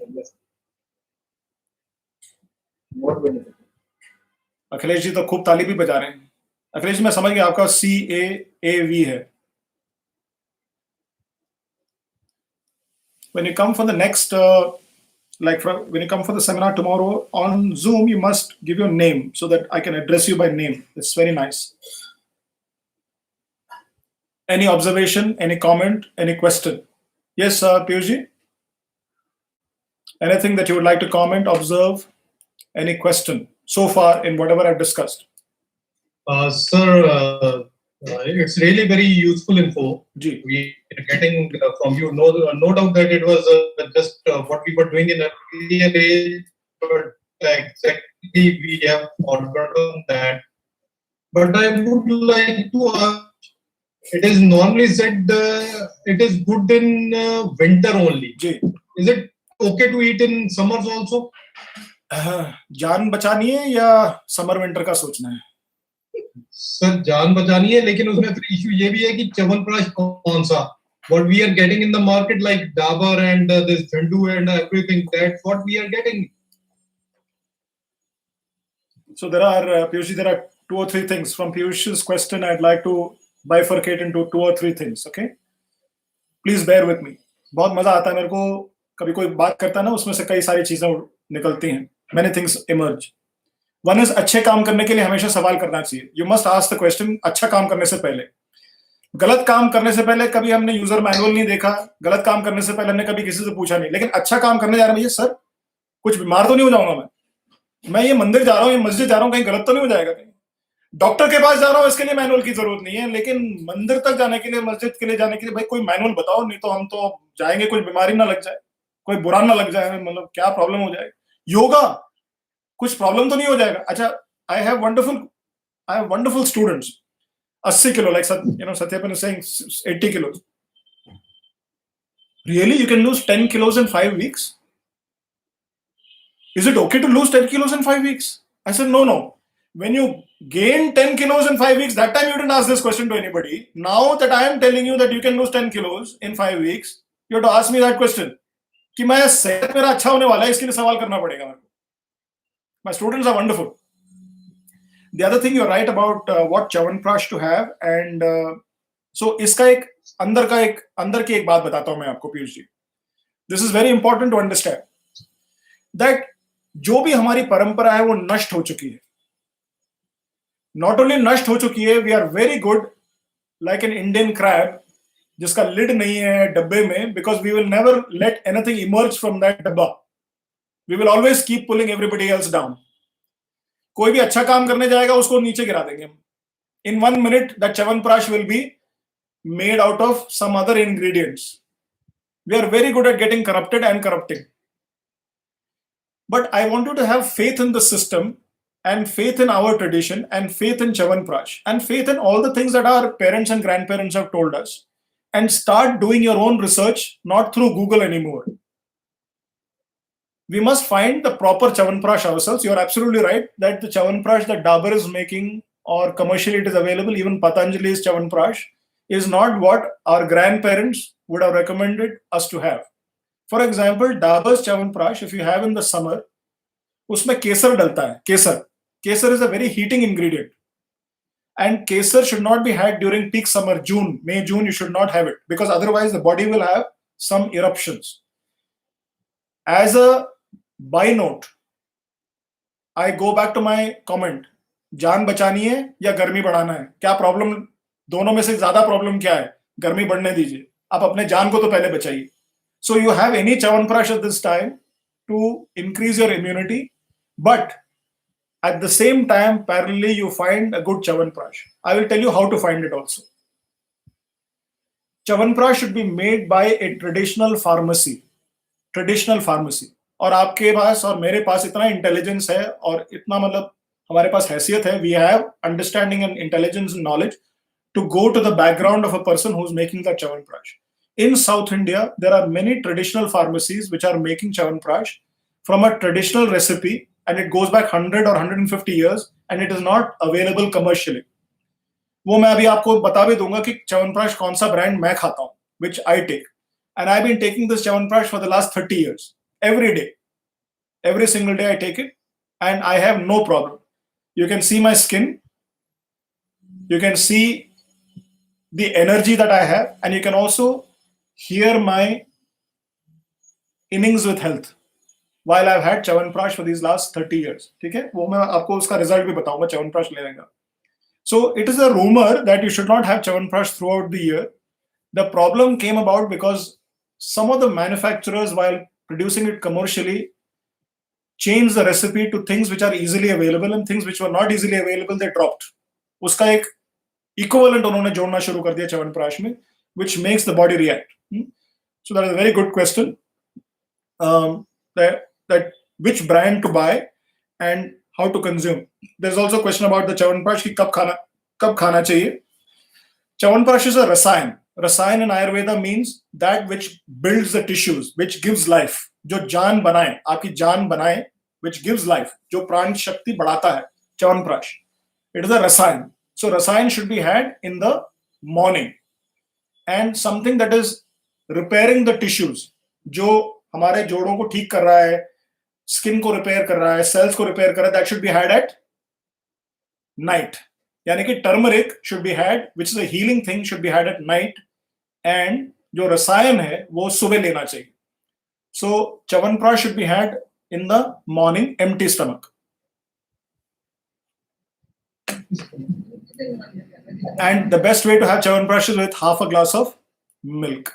Akhilesh ji तो खूब ताली भी बजा रहे हैं. अखिलेश जी मैं समझ गया आपका CAAV है. When you come for the next, when you come for the seminar tomorrow on Zoom, you must give your name so that I can address you by name. It's very nice. Any observation, any comment, any question? Yes, Piyush ji? Anything that you would like to comment, observe, any question so far in whatever I've discussed? Sir, it's really very useful info. Ji. We are getting from you. No doubt that it was just what we were doing in earlier age, but exactly we have forgotten that. But I would like to ask, it is normally said it is good in winter only. Ji. Is it okay to eat in summers also? जान बचानी है या summer winter का सोचना है? Sir जान बचानी है, लेकिन उसमें फिर इशू ये भी है कि च्यवनप्राश कौन सा, what we are getting in the market like Dabur and this Zandu and everything, that's what we are getting. So there are, Piyush, there are 2 or 3 things from Piyush's question. I'd like to bifurcate into 2 or 3 things. Okay, please bear with me. बहुत मजा आता है मेरे को, कभी कोई बात करता है ना, उसमें से कई सारी चीजें निकलती हैं. Many things emerge. One is अच्छे काम करने के लिए हमेशा सवाल करना चाहिए. You must ask the question अच्छा काम करने से पहले. गलत काम करने से पहले कभी हमने यूजर मैनुअल नहीं देखा, गलत काम करने से पहले हमने कभी किसी से पूछा नहीं, लेकिन अच्छा काम करने जा रहा हूं, सर कुछ बीमार तो नहीं हो जाऊंगा मैं ये मंदिर जा रहा हूं, ये मस्जिद जा रहा हूं, कहीं गलत तो नहीं हो जाएगा, कहीं डॉक्टर के पास जा रहा हूं, इसके लिए मैनुअल की जरूरत नहीं है, लेकिन मंदिर तक जाने के लिए, मस्जिद के लिए जाने के लिए भाई कोई मैनुअल बताओ, नहीं तो हम तो जाएंगे, कुछ बीमारी ना लग जाए, कोई बुरा ना लग जाए, मतलब क्या प्रॉब्लम हो जाएगी. योगा कुछ प्रॉब्लम तो नहीं हो जाएगा. अच्छा, I have wonderful students. 80 kilo, like Satyapan is saying 80 kilos. Really, you can lose 10 kilos in 5 weeks? Is it okay to lose 10 kilos in 5 weeks? I said, no. When you gain 10 kilos in 5 weeks, that time you didn't ask this question to anybody. Now that I am telling you that you can lose 10 kilos in 5 weeks, you have to ask me that question. कि मैं सेहत मेरा अच्छा होने वाला है, इसके लिए सवाल करना पड़ेगा मेरे को. My students are wonderful. The other thing, you're right about what chyawanprash to have, and so इसका एक अंदर की एक बात बताता हूं मैं आपको Piyush ji. This is very important to understand that जो भी हमारी परंपरा है वो नष्ट हो चुकी है. Not only नष्ट हो चुकी है, we are very good like an Indian crab जिसका लिड नहीं है डब्बे में, because we will never let anything emerge from that डब्बा. We will always keep pulling everybody else down. कोई भी अच्छा काम करने जाएगा उसको नीचे गिरा देंगे. In 1 minute that chyawanprash will be made out of some other ingredients. We are very good at getting corrupted and corrupting. But I want you to have faith in the system and faith in our tradition and faith in chyawanprash and faith in all the things that our parents and grandparents have told us, and start doing your own research, not through Google anymore. We must find the proper chyawanprash ourselves. You're absolutely right that the chyawanprash that Dabur is making or commercially it is available, even Patanjali's chyawanprash, is not what our grandparents would have recommended us to have. For example, Dabur's chyawanprash, if you have in the summer, उसमें केसर डलता है. Kesar is a very heating ingredient. And kesar should not be had during peak summer, May, June, you should not have it, because otherwise the body will have some eruptions. As a by note, I go back to my comment. जान बचानी है या गर्मी बढ़ाना है? क्या problem, दोनों में से ज्यादा प्रॉब्लम क्या है? गर्मी बढ़ने दीजिए, आप अपने जान को तो पहले बचाइए. So you have any Chyawanprash at this time to increase your immunity, but at the same time, parallelly, you find a good Chyawanprash. I will tell you how to find it also. Chyawanprash should be made by a traditional pharmacy. और आपके पास और मेरे पास इतना intelligence है और इतना मतलब हमारे पास हैसियत है, we have understanding and intelligence and knowledge to go to the background of a person who's making that Chyawanprash. In South India, there are many traditional pharmacies which are making Chyawanprash from a traditional recipe, and it goes back 100 or 150 years, and it is not available commercially. वो मैं अभी आपको बता भी दूंगा कि च्यवनप्राश कौन सा ब्रांड मैं खाता हूँ, which I take, and I've been taking this Chyawanprash for the last 30 years. Every day, every single day I take it, and I have no problem. You can see my skin, you can see the energy that I have, and you can also hear my innings with health while I've had Chyawanprash for these last 30 years. ठीक है, वो मैं आपको उसका result भी बताऊंगा Chyawanprash लेने का. So it is a rumor that you should not have Chyawanprash throughout the year. The problem came about because some of the manufacturers, while producing it commercially, changed the recipe to things which are easily available, and things which were not easily available they dropped. उसका एक equivalent उन्होंने जोड़ना शुरू कर दिया Chyawanprash में, which makes the body react. So that is a very good question. That which brand to buy and how to consume. There's also a question about the Chyawanprash कि कब खाना चाहिए. Chyawanprash is a rasayan. Rasayan in Ayurveda means that which builds the tissues, which gives life. जो जान बनाए, आपकी जान बनाए, which gives life, जो प्राण शक्ति बढ़ाता है, Chyawanprash. It is a rasayan. So rasayan should be had in the morning, and something that is repairing the tissues, जो हमारे जोड़ों को ठीक कर रहा है, स्किन को रिपेयर कर रहा है, सेल्स को रिपेयर कर रहा है, that should be had at night. यानी कि turmeric should be had, which is a healing thing, should be had at night, and जो रसायन है वो सुबह लेना चाहिए. So Chyawanprash should be had in the morning, empty stomach. And the best way to have Chyawanprash is with half a glass of milk.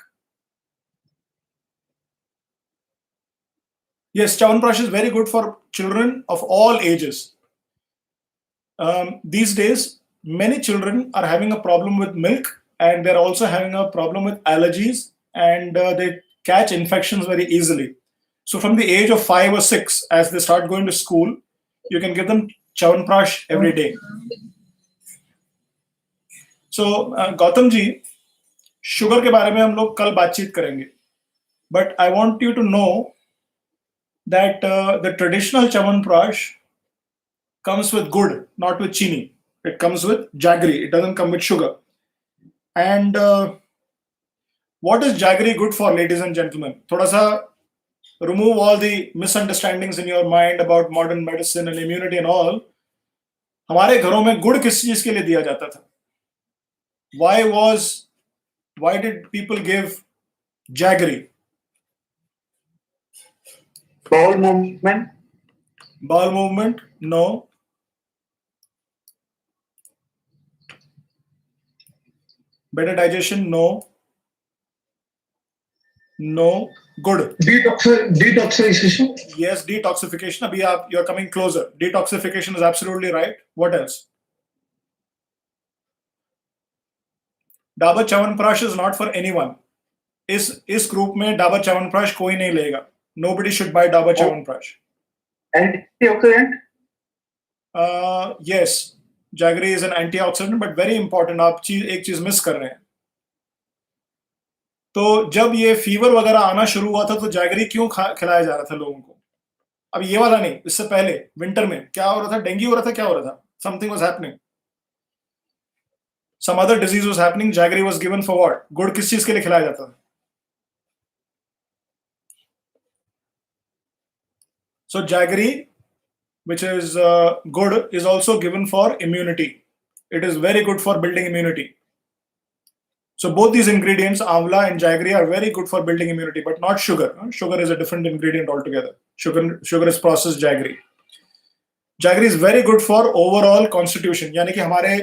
Yes, Chyawanprash is very good for children of all ages. These days, many children are having a problem with milk, and they're also having a problem with allergies, and they catch infections very easily. So from the age of 5 or 6, as they start going to school, you can give them Chyawanprash every day. So Gautam ji, sugar के बारे में हम लोग कल बातचीत करेंगे. But I want you to know that the traditional Chyawanprash comes with gur, not with chini. It comes with Jaggery. It doesn't come with sugar. And what is Jaggery good for, ladies and gentlemen? Thoda sa remove all the misunderstandings in your mind about modern medicine and immunity and all. हमारे घरों में गुड़ किस चीज के लिए दिया जाता था? Why did people give Jaggery? Bowel movement. Bowel movement? No. Better digestion? No. No. Good. Detoxification. Yes, detoxification. Abhi you're coming closer. Detoxification is absolutely right. What else? Dabur Chyawanprash is not for anyone. इस group में Dabur Chyawanprash कोई नहीं लेगा. Nobody should buy Dabur Chyawanprash. Antioxidant? Yes, Jaggery is an antioxidant, but very important. आप एक चीज miss कर रहे हैं. तो जब ये फीवर वगैरह आना शुरू हुआ था तो Jaggery क्यों खिलाया जा रहा था लोगों को? अब ये वाला नहीं, इससे पहले विंटर में क्या हो रहा था? डेंगू हो रहा था, क्या हो रहा था? Something was happening. Some other disease was happening. Jaggery was given for what? गुड़ किस चीज के लिए खिलाया जाता था? So Jaggery, which is good, is also given for immunity. It is very good for building immunity. So both these ingredients, amla and jaggery, are very good for building immunity, but not sugar. Sugar is a different ingredient altogether. Sugar is processed jaggery. Jaggery is very good for overall constitution. यानी कि हमारे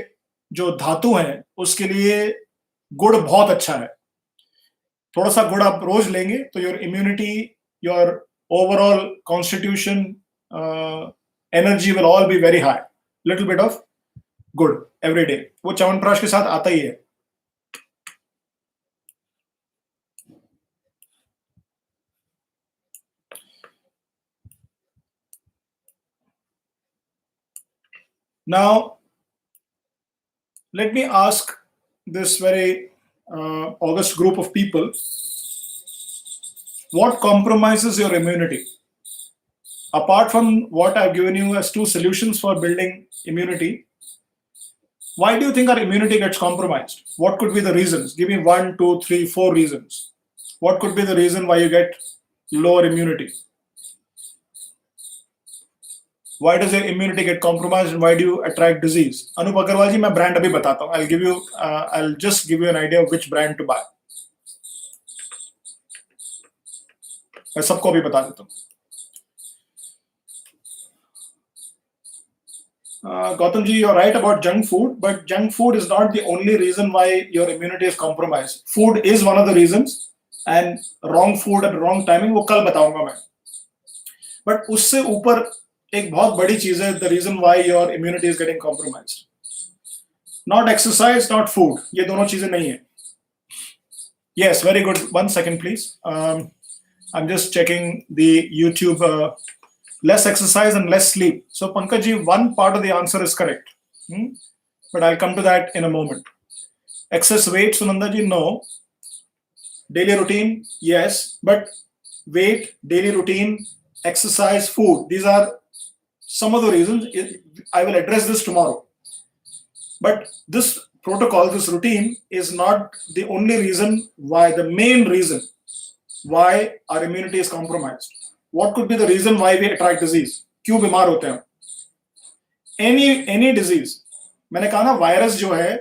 जो धातु हैं उसके लिए गुड़ बहुत अच्छा है. थोड़ा सा गुड़ आप रोज लेंगे तो your immunity, your overall constitution, energy will all be very high. Little bit of good every day. वो च्यवनप्राश के साथ आता ही है. Now, let me ask this very august group of people, what compromises your immunity? Apart from what I've given you as 2 solutions for building immunity, why do you think our immunity gets compromised? What could be the reasons? Give me 1, 2, 3, 4 reasons. What could be the reason why you get lower immunity? Why does your immunity get compromised and why do you attract disease? Anup Agarwal ji, मैं brand अभी बताता हूँ. I'll just give you an idea of which brand to buy. मैं सबको अभी बता देता हूँ. Gautam ji, you're right about junk food, but junk food is not the only reason why your immunity is compromised. Food is one of the reasons, and wrong food at wrong timing वो कल बताऊंगा मैं. But उससे ऊपर एक बहुत बड़ी चीज है, the reason why your immunity is getting compromised. Not exercise, not food. ये दोनों चीजें नहीं है. Yes, very good. 1 second, please. I'm just checking the YouTube. Less exercise and less sleep. So Pankaj ji, one part of the answer is correct. But I'll come to that in a moment. Excess weight, Sunanda ji, no. Daily routine, yes. But weight, daily routine, exercise, food, these are some of the reasons. I will address this tomorrow. But this protocol, this routine is not the only reason why, the main reason why our immunity is compromised. What could be the reason why we attract disease? क्यों बीमार होते हैं? Any disease. मैंने कहा ना, virus जो है,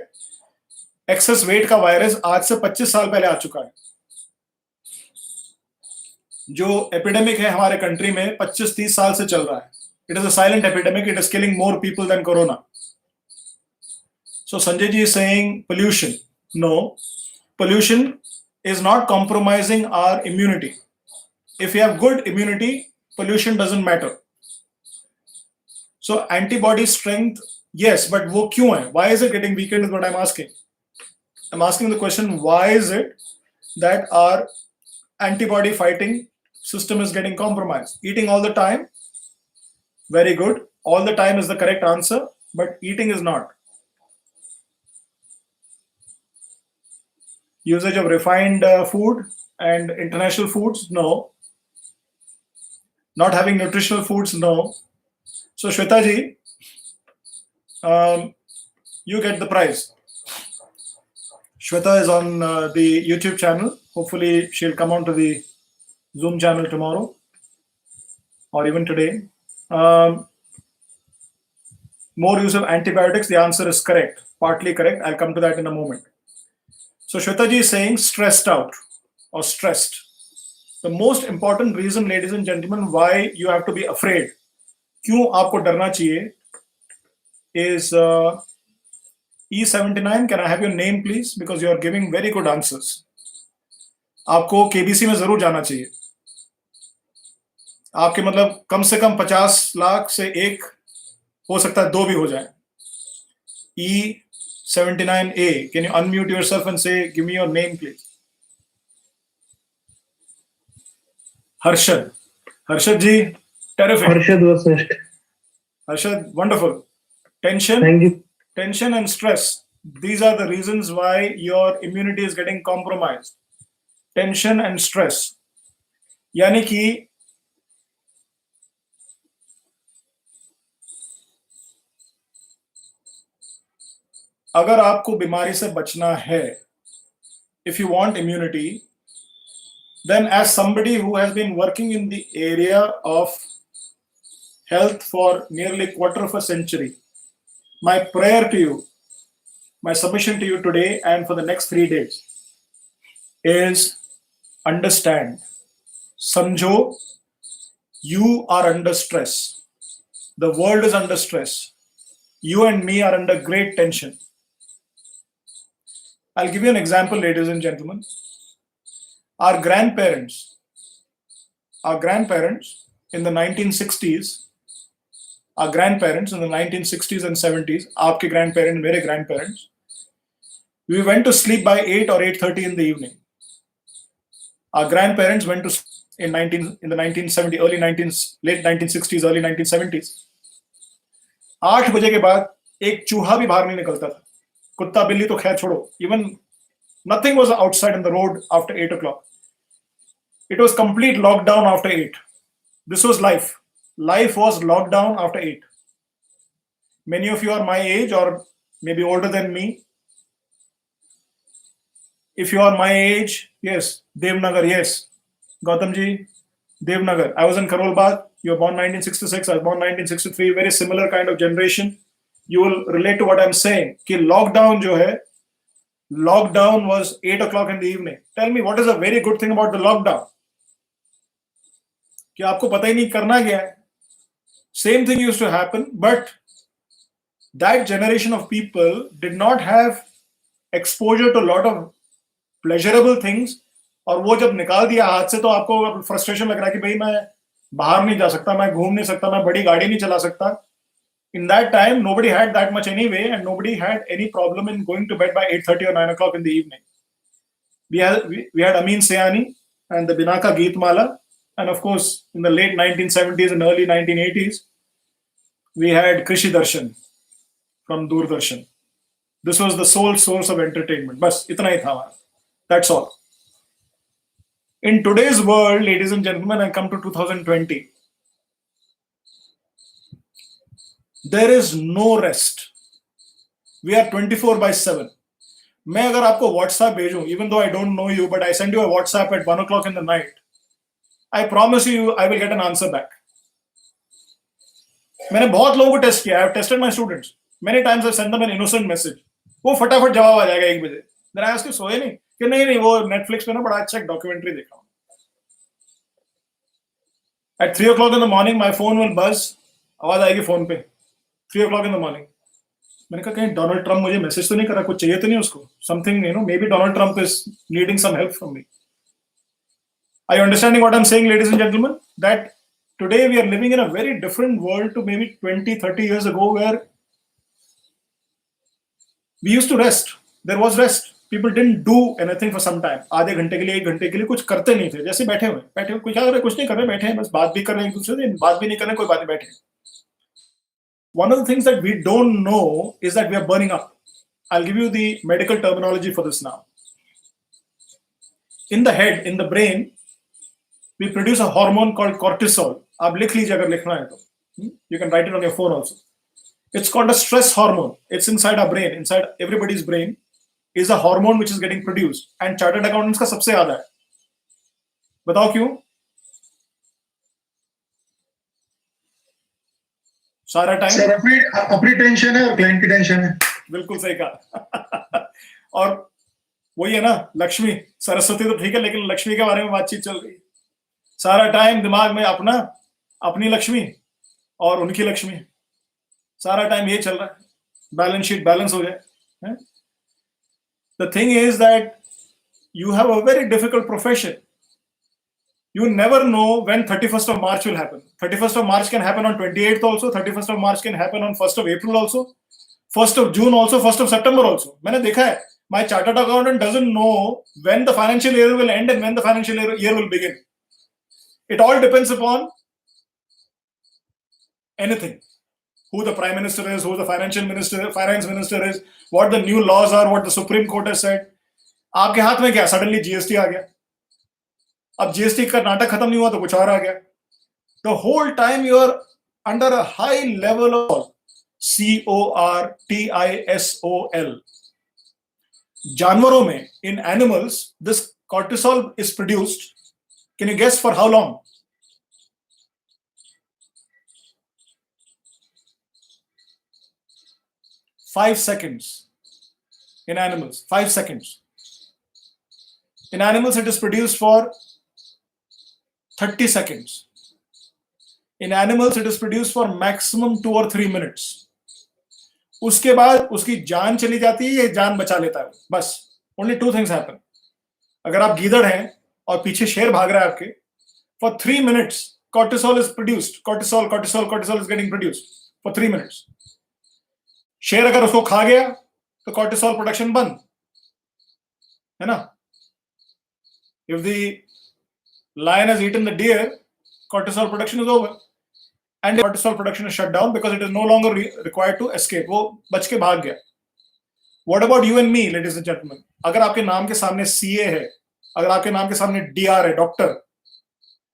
access wait का वायरस आज से 25 साल पहले आ चुका है. जो एपिडेमिक है हमारे कंट्री में 25-30 साल से चल रहा है. It is a silent epidemic. It is killing more people than corona. So Sanjay ji is saying pollution. No, pollution is not compromising our immunity. If you have good immunity, pollution doesn't matter. So antibody strength, yes, but wo kyun hai? Why is it getting weakened is what I'm asking. I'm asking the question, why is it that our antibody fighting system is getting compromised? Eating all the time, very good. All the time is the correct answer, but eating is not. Usage of refined food and international foods, no. Not having nutritional foods, no. So Shweta ji, you get the prize. Shweta is on the YouTube channel. Hopefully she'll come onto the Zoom channel tomorrow or even today. More use of antibiotics, the answer is correct, partly correct. I'll come to that in a moment. So Shweta ji is saying stressed out or stressed. The most important reason, ladies and gentlemen, why you have to be afraid, क्यों आपको डरना चाहिए, is E79. Can I have your name, please? Because you are giving very good answers. आपको KBC में जरूर जाना चाहिए. आपके मतलब कम से कम 50 लाख से एक हो सकता है 2 भी हो जाए. E79A. Can you unmute yourself and say, give me your name, please? Harshad. Harshad ji, terrific. Harshad was first. Harshad, wonderful. Tension. Thank you. Tension and stress. These are the reasons why your immunity is getting compromised. Tension and stress. यानी कि अगर आपको बीमारी से बचना है, if you want immunity, then as somebody who has been working in the area of health for nearly a quarter of a century, my prayer to you, my submission to you today and for the next 3 days, is understand. Samjho, you are under stress. The world is under stress. You and me are under great tension. I'll give you an example, ladies and gentlemen. Our grandparents in the 1960s, our grandparents in the 1960s and 70s, आपके grandparents, मेरे grandparents, we went to sleep by 8 or 8:30 in the evening. Our grandparents went to in the 1970 late 1960s, early 1970s. 8 बजे के बाद एक चूहा भी बाहर नहीं निकलता था. कुत्ता बिल्ली तो खैर छोड़ो. Even nothing was outside on the road after 8 o'clock. It was complete lockdown after 8. This was life. Life was locked down after 8. Many of you are my age or maybe older than me. If you are my age, yes, Devnagar, yes. Gautamji, Devnagar. I was in Karol Bagh. You were born 1966. I was born 1963. Very similar kind of generation. You will relate to what I'm saying. Ki lockdown jo hai, lockdown was 8 o'clock in the evening. Tell me, what is a very good thing about the lockdown? कि आपको पता ही नहीं करना क्या है. Same thing used to happen, but that generation of people did not have exposure to a lot of pleasurable things. और वो जब निकाल दिया हाथ से तो आपको फ्रस्ट्रेशन लग रहा है कि भाई मैं बाहर नहीं जा सकता, मैं घूम नहीं सकता, मैं बड़ी गाड़ी नहीं चला सकता. In that time, nobody had that much anyway, and nobody had any problem in going to bed by 8:30 or 9 o'clock in the evening. We had Amin Sayani and the Binaka Geetmala. And of course, in the late 1970s and early 1980s, we had Krishi Darshan from Doordarshan. This was the sole source of entertainment. Bas, itna hi tha. That's all. In today's world, ladies and gentlemen, I come to 2020. There is no rest. We are 24/7. मैं अगर आपको WhatsApp भेजूं, even though I don't know you, but I send you a WhatsApp at 1 o'clock in the night, I promise you, I will get an answer back. मैंने बहुत लोगों को test किया. I have tested my students. Many times I send them an innocent message. वो फटाफट जवाब आ जाएगा 1 बजे. Then I ask you, सोए नहीं? कि नहीं वो Netflix पे ना बड़ा अच्छा एक डॉक्यूमेंट्री देखा हूँ. At 3 o'clock in the morning, my phone will buzz. आवाज आएगी फोन पे. 3 o'clock in the morning. मैंने कहा कहीं डोनाल्ड ट्रम्प मुझे मैसेज तो नहीं करा, कुछ चाहिए तो नहीं उसको. Something, maybe Donald Trump is needing some help from me. Are you understanding what I'm saying, ladies and gentlemen? That today we are living in a very different world to maybe 20, 30 years ago, where we used to rest. There was rest. People didn't do anything for some time. आधे घंटे के लिए, 1 घंटे के लिए कुछ करते नहीं थे. जैसे बैठे हुए कुछ नहीं कर रहे, बैठे हैं, बस बात भी कर रहे हैं एक दूसरे से, बात भी नहीं कर रहे, कोई बात नहीं, बैठे. One of the things that we don't know is that we are burning up. I'll give you the medical terminology for this now. In the head, in the brain, we produce a hormone called cortisol. आप लिख लीजिए अगर लिखना है तो. You can write it on your phone also. It's called a stress hormone. It's inside our brain. Inside everybody's brain is a hormone which is getting produced. And chartered accountants का सबसे ज्यादा है. बताओ क्यों? सारा टाइम सर अपनी tension है और क्लाइंट की टेंशन है. बिल्कुल सही कहा. और वही है ना, लक्ष्मी सरस्वती तो ठीक है, लेकिन लक्ष्मी के बारे में बातचीत चल रही है. सारा टाइम दिमाग में अपनी लक्ष्मी और उनकी लक्ष्मी, सारा टाइम ये चल रहा है. बैलेंस शीट बैलेंस हो जाए. The thing is that you have a very difficult profession. You never know when 31st of March will happen. 31st of March can happen on 28th also. 31st of March can happen on 1st of April also. 1st of June also. 1st of September also. मैंने देखा है. My chartered accountant doesn't know when the financial year will end and when the financial year will begin. It all depends upon anything. Who the prime minister is, who the finance minister is, what the new laws are, what the Supreme Court has said. आपके हाथ में क्या? Suddenly GST आ गया. अब GST का नाटक खत्म नहीं हुआ तो कुछ और आ गया. The whole time you are under a high level of cortisol. जानवरों में, in animals, this cortisol is produced. Can you guess for how long? 5 seconds. In animals, 5 seconds. In animals, it is produced for 30 seconds. In animals, it is produced for maximum 2 or 3 minutes. उसके बाद उसकी जान चली जाती है, ये जान बचा लेता है बस. Only 2 things happen. अगर आप गीदड़ हैं और पीछे शेर भाग रहा है आपके, for 3 minutes cortisol is produced. Cortisol is getting produced for 3 minutes. शेर अगर उसको खा गया तो cortisol production बंद, है ना? If the lion has eaten the deer, cortisol production is over. And cortisol production is shut down because it is no longer required to escape. वो बच के भाग गया. What about you and me, ladies and gentlemen? अगर आपके नाम के सामने CA है, अगर आपके नाम के सामने DR है, डॉक्टर,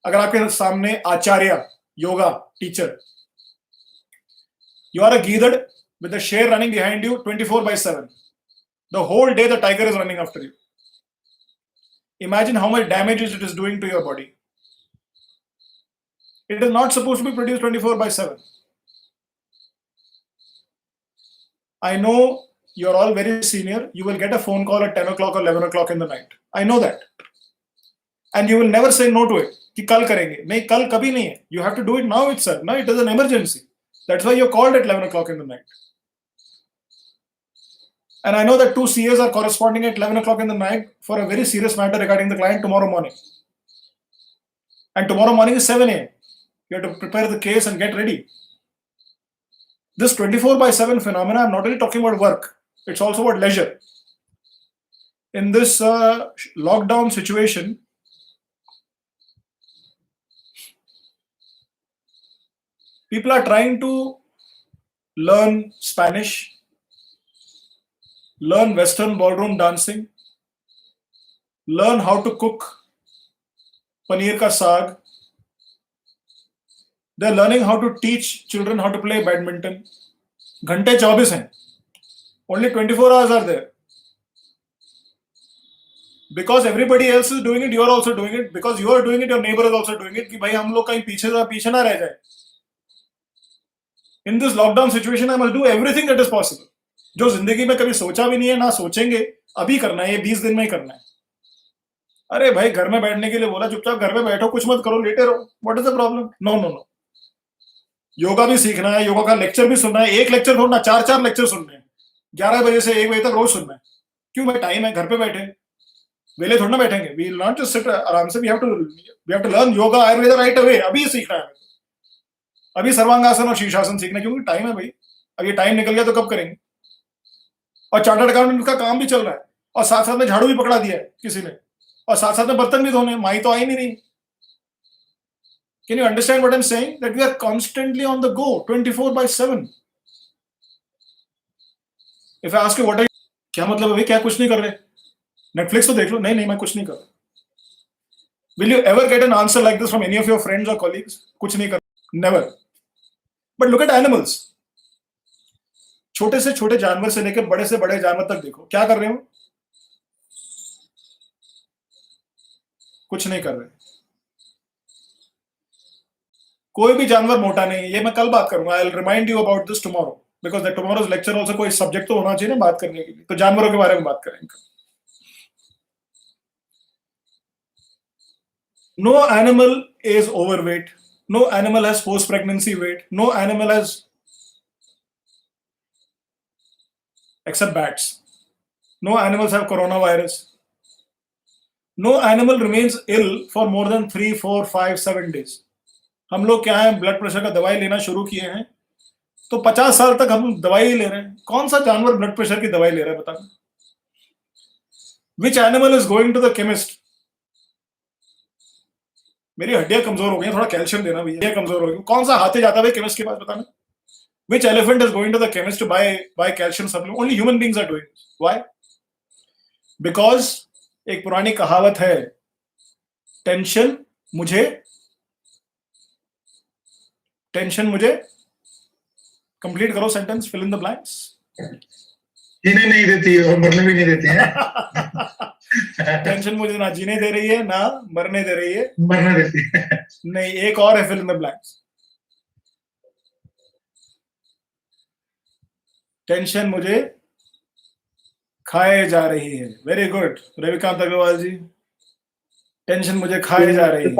अगर आपके सामने आचार्य, yoga teacher, you are a geedad with a share running behind you 24/7. The whole day the tiger is running after you. Imagine how much damage it is doing to your body. It is not supposed to be produced 24/7. I know you're all very senior. You will get a phone call at 10 o'clock or 11 o'clock in the night. I know that. And you will never say no to it. कि कल करेंगे. नहीं, कल कभी नहीं है. You have to do it now itself. Now it is an emergency. That's why you're called at 11 o'clock in the night. And I know that 2 CAs are corresponding at 11 o'clock in the night for a very serious matter regarding the client tomorrow morning. And tomorrow morning is 7 a.m. You have to prepare the case and get ready. This 24/7 phenomena, I'm not only talking about work, it's also about leisure. In this lockdown situation, people are trying to learn Spanish, learn Western ballroom dancing, learn how to cook paneer ka saag. They're learning how to teach children how to play badminton. घंटे 24 हैं. Only 24 hours are there. Because everybody else is doing it, you are also doing it. Because you are doing it, your neighbor is also doing it. कि भाई हम लोग कहीं पीछे ना रह जाए. In this lockdown situation, I must do everything that is possible. जो जिंदगी में कभी सोचा भी नहीं है, ना सोचेंगे, अभी करना है, ये 20 दिन में ही करना है. अरे भाई घर में बैठने के लिए बोला, चुपचाप घर में बैठो, कुछ मत करो, लेटे रहो. What is the problem? No. Yoga भी सीखना है, योगा का लेक्चर भी सुनना है. एक लेक्चर थोड़ा, 4 लेक्चर सुनने हैं. 11 बजे से 1 बजे तक रोज सुनना है. क्यों भाई, टाइम है, घर पे बैठे, वेले थोड़ा ना बैठेंगे. We will not just sit आराम से. We have to learn yoga ayurveda right away. अभी सीखना है, अभी सर्वांगासन और शीर्षासन सीखना है, क्योंकि टाइम है भाई. अब ये टाइम निकल गया तो कब करेंगे. और चार्टर्ड अकाउंटेंट का काम भी चल रहा है, और साथ साथ में झाड़ू भी पकड़ा दिया है किसी ने, और साथ साथ में बर्तन भी धोने. माई तो आई नहीं रही. Can you understand what I'm saying? That we are constantly on the go, 24/7. If I ask you what are you, क्या मतलब है भाई, क्या कुछ नहीं कर रहे? Netflix तो देख लो. नहीं, मैं कुछ नहीं कर रहा. Will you ever get an answer like this from any of your friends or colleagues? कुछ नहीं कर. Never. But look at animals. छोटे से छोटे जानवर से लेकर बड़े से बड़े जानवर तक देखो, क्या कर रहे हो? कुछ नहीं कर रहे. कोई भी जानवर मोटा नहीं है. ये मैं कल बात करूंगा. I will remind you about this tomorrow, because that tomorrow's lecture also कोई सब्जेक्ट तो होना चाहिए ना बात करने के लिए. तो जानवरों के बारे में बात करेंगे. No animal is overweight. No animal has post pregnancy weight. No animal has, except bats, no animals have coronavirus. No animal remains ill for more than 3, 4, 5, 7 days. हम लोग क्या है, ब्लड प्रेशर का दवाई लेना शुरू किए हैं तो 50 साल तक हम दवाई ले रहे हैं. कौन सा जानवर ब्लड प्रेशर की दवाई ले रहा है बताना? Which animal is going to the chemist? मेरी हड्डियां कमजोर हो गई, थोड़ा कैल्शियम देना भैया, कमजोर हो गई. कौन सा हाथी जाता है केमिस्ट के पास बताना? Which elephant is going to the chemist to buy calcium supplement? Only human beings are doing this. Why? Because एक पुरानी कहावत है, टेंशन मुझे कंप्लीट करो sentence, fill in the blanks. जीने नहीं देती और मरने भी नहीं देती है. टेंशन मुझे ना जीने दे रही है ना मरने दे रही है. मरने देती है. नहीं, एक और है, fill in the blanks. Tension मुझे खाए जा रही है. Very good Ravikant Agrawal ji. Tension मुझे खाए जा रही है.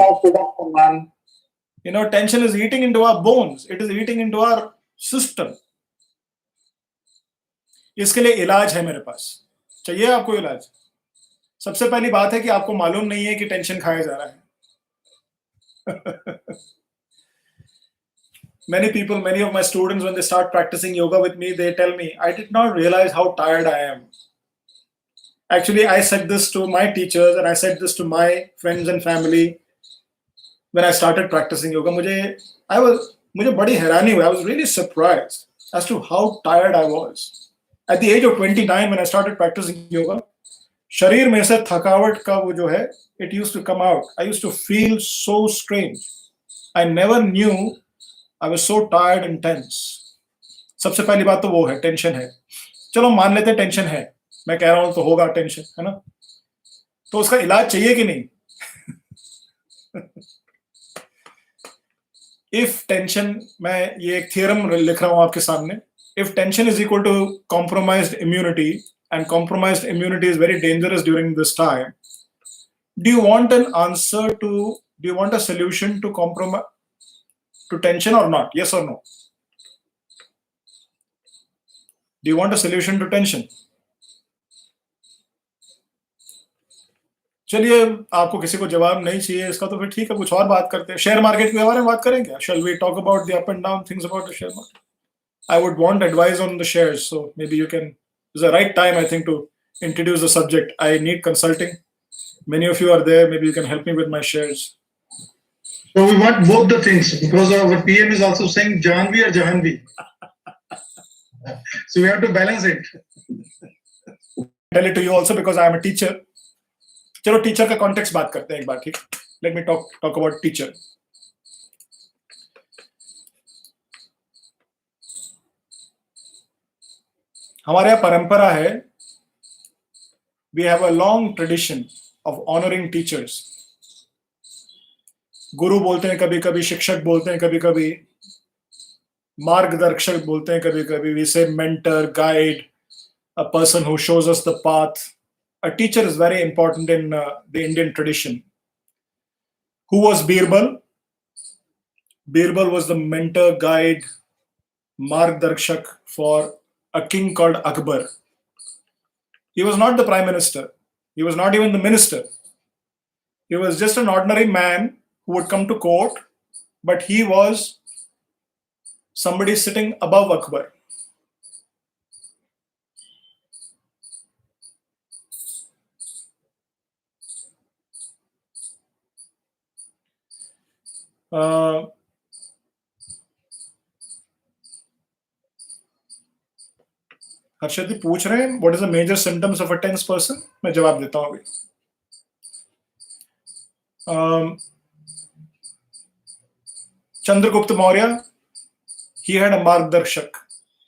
You know, tension is eating into our bones. It is eating into our system. इसके लिए इलाज है मेरे पास. चाहिए आपको इलाज? सबसे पहली बात है कि आपको मालूम नहीं है कि टेंशन खाया जा रहा है. Many of my students, when they start practicing yoga with me, they tell me, I did not realize how tired I am. Actually, I said this to my teachers and I said this to my friends and family when I started practicing yoga. मुझे बड़ी हैरानी हुई. I was really surprised as to how tired I was. At the age of 29, when I started practicing yoga, शरीर में से थकावट का वो जो है, it used to come out. I used to feel so strange. I never knew I was so tired and tense. सबसे पहली बात तो वो है, टेंशन है. चलो मान लेते हैं टेंशन है. मैं कह रहा हूं तो होगा टेंशन, है ना? तो उसका इलाज चाहिए कि नहीं? If tension, मैं ये एक थियरम लिख रहा हूं आपके सामने. If tension is equal to compromised immunity, and compromised immunity is very dangerous during this time, do you want a solution to tension or not? Yes or no? Do you want a solution to tension? चलिए, आपको किसी को जवाब नहीं चाहिए इसका, तो फिर ठीक है, कुछ और बात करते हैं. शेयर मार्केट के बारे में बात करें क्या? Shall we talk about the up and down things about the share market? I would want advice on the shares, so maybe you can. It's the right time, I think, to introduce the subject. I need consulting. Many of you are there. Maybe you can help me with my shares. So we want both the things, because our PM is also saying Janvi or Jahanvi. So we have to balance it. Tell it to you also because I am a teacher. चलो teacher का context बात करते हैं एक बार, ठीक? Let me talk about teacher. हमारे यहाँ परंपरा है, we have a long tradition of honoring teachers. गुरु बोलते हैं कभी कभी, शिक्षक बोलते हैं कभी कभी, मार्गदर्शक बोलते हैं कभी कभी. We say mentor, guide, a person who shows us the path. A teacher is very important in the Indian tradition. Who was Birbal? Birbal was the mentor, guide, margdarshak for a king called Akbar. He was not the prime minister. He was not even the minister. He was just an ordinary man who would come to court, but he was somebody sitting above Akbar. Harshad जी पूछ रहे हैं what is the major symptoms of a tense person. मैं जवाब देता हूं अभी. Chandragupta Maurya, he had a margdarshak.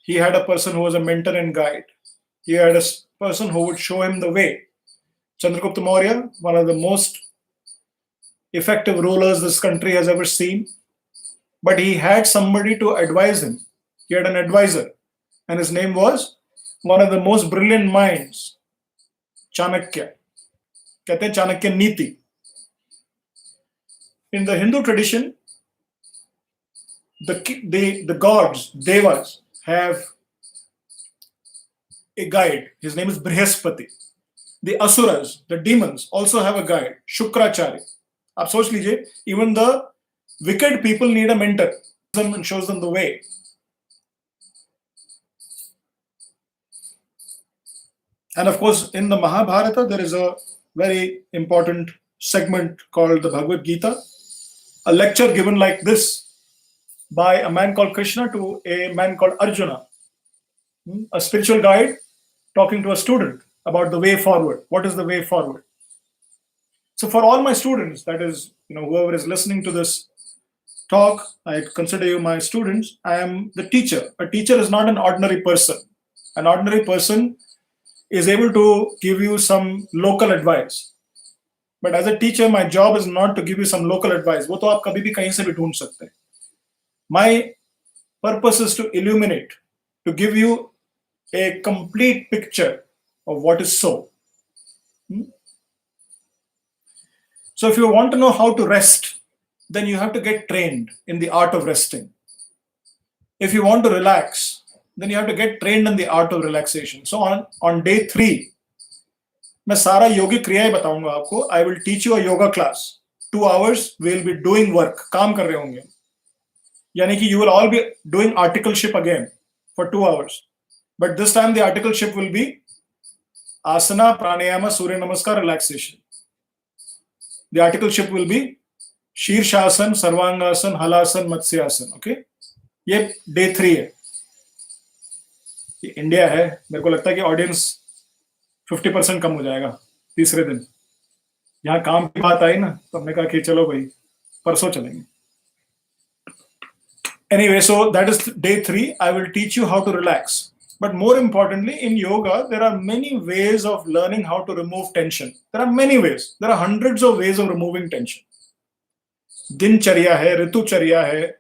He had a person who was a mentor and guide. He had a person who would show him the way. Chandragupta Maurya, one of the most effective rulers this country has ever seen. But he had somebody to advise him. He had an advisor. And his name was one of the most brilliant minds, Chanakya. कहते हैं चाणक्य नीति. In the Hindu tradition, the gods, devas, have a guide. His name is Brihaspati. The asuras, the demons, also have a guide, Shukracharya. आप सोच लीजिए, even the wicked people need a mentor and shows them the way. And of course, in the Mahabharata, there is a very important segment called the Bhagavad-Gita, a lecture given like this by a man called Krishna to a man called Arjuna, a spiritual guide talking to a student about the way forward. What is the way forward? So for all my students, that is, whoever is listening to this talk, I consider you my students. I am the teacher. A teacher is not an ordinary person. An ordinary person is able to give you some local advice. But as a teacher, my job is not to give you some local advice. वो तो आप कभी भी कहीं से भी ढूंढ सकते हैं. My purpose is to illuminate, to give you a complete picture of what is so. So if you want to know how to rest, then you have to get trained in the art of resting. If you want to relax, then you have to get trained in the art of relaxation. So on day 3, मैं सारा योगिक क्रियाएं बताऊंगा आपको. I will teach you a yoga class. 2 hours we will be doing work. काम कर रहे होंगे. यानी कि you will all be doing articleship again for 2 hours. But this time the articleship will be asana, pranayama, surya namaskar, relaxation. The articleship will be शीर्षासन, sarvangasana, halasana, matsyasana. Okay, ये day 3 है. ये इंडिया है, मेरे को लगता है कि ऑडियंस 50% कम हो जाएगा तीसरे दिन. यहाँ काम की बात आई ना, तो हमने कहा कि चलो भाई परसों चलेंगे. Anyway, so that is day 3. I will teach you how to relax. But more importantly, in yoga, there are many ways of learning how to remove tension. There are many ways. There are hundreds of ways of removing tension. Dincharya hai, Ritucharya hai.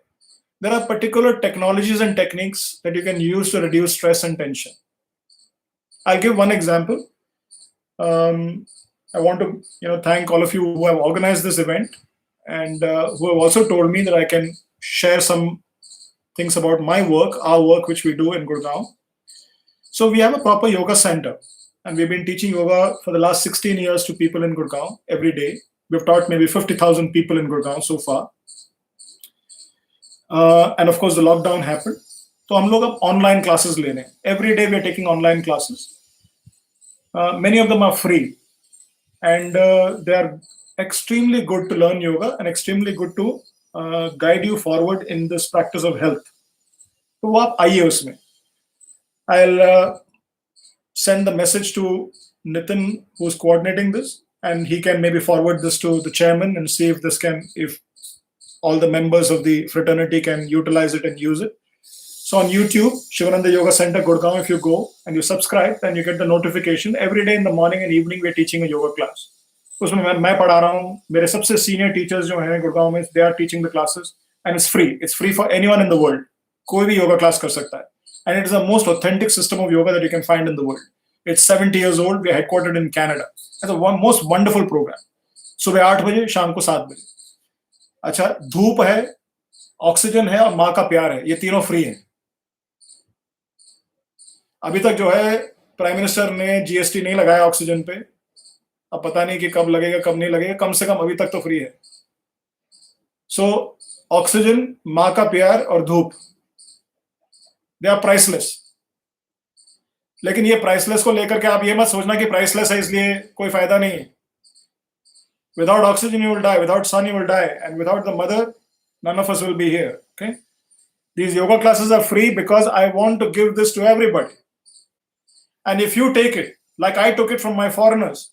There are particular technologies and techniques that you can use to reduce stress and tension. I'll give one example. I want to thank all of you who have organized this event and who have also told me that I can share some things about my work, our work, which we do in Gurgaon. So we have a proper yoga center, and we've been teaching yoga for the last 16 years to people in Gurgaon every day. We've taught maybe 50,000 people in Gurgaon so far. And of course, the lockdown happened. So हम लोग अब online classes ले रहे हैं. Every day we are taking online classes. Many of them are free, and they are extremely good to learn yoga and extremely good to guide you forward in this practice of health. तो वो आप आइए उसमें. I'll send the message to Nitin, who's coordinating this, and he can maybe forward this to the chairman and see if all the members of the fraternity can utilize it and use it. So on YouTube, Shivananda Yoga Center, Gurgaon, if you go and you subscribe, then you get the notification. Every day in the morning and evening, we're teaching a yoga class. उसमें मैं पढ़ा रहा हूँ. मेरे सबसे senior teachers जो हैं गुड़गांव में, they are teaching the classes, and it's free. It's free for anyone in the world. कोई भी yoga class कर सकता है. And it is the most authentic system of yoga that you can find in the world. It's 70 years old. We are headquartered in Canada. It's a most wonderful program. सुबह 8 बजे, शाम को 7 बजे. अच्छा, धूप है, ऑक्सीजन है और माँ का प्यार है. ये तीनों फ्री हैं. अभी तक जो है प्राइम मिनिस्टर ने जीएसटी नहीं लगाया ऑक्सीजन पे. अब पता नहीं कि कब लगेगा, कब नहीं लगेगा. कम से कम अभी तक तो फ्री है. सो ऑक्सीजन, माँ का प्यार और धूप, दे आर प्राइसलेस. लेकिन ये प्राइसलेस को लेकर के आप ये मत सोचना कि प्राइसलेस है इसलिए कोई फायदा नहीं है. Without oxygen you will die, without sun you will die, and without the mother none of us will be here. Okay, these yoga classes are free because I want to give this to everybody. And if you take it like I took it from my foreigners,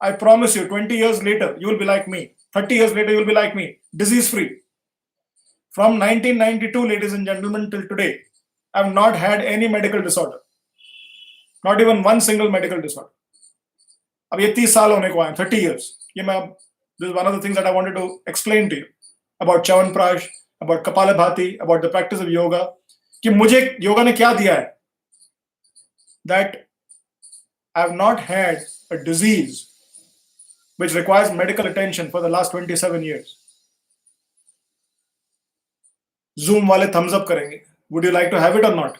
I promise you 20 years later you will be like me. 30 years later you will be like me, disease free. From 1992, ladies and gentlemen, till today, I have not had any medical disorder. Not even one single medical disorder. अब ये 30 साल होने को आए, 30 years. This is one of the things that I wanted to explain to you about Chyawanprash, about Kapalabhati, about the practice of yoga. कि मुझे योगा ने क्या दिया है? That I have not had a disease which requires medical attention for the last 27 years. Zoom वाले thumbs up करेंगे. Would you like to have it or not?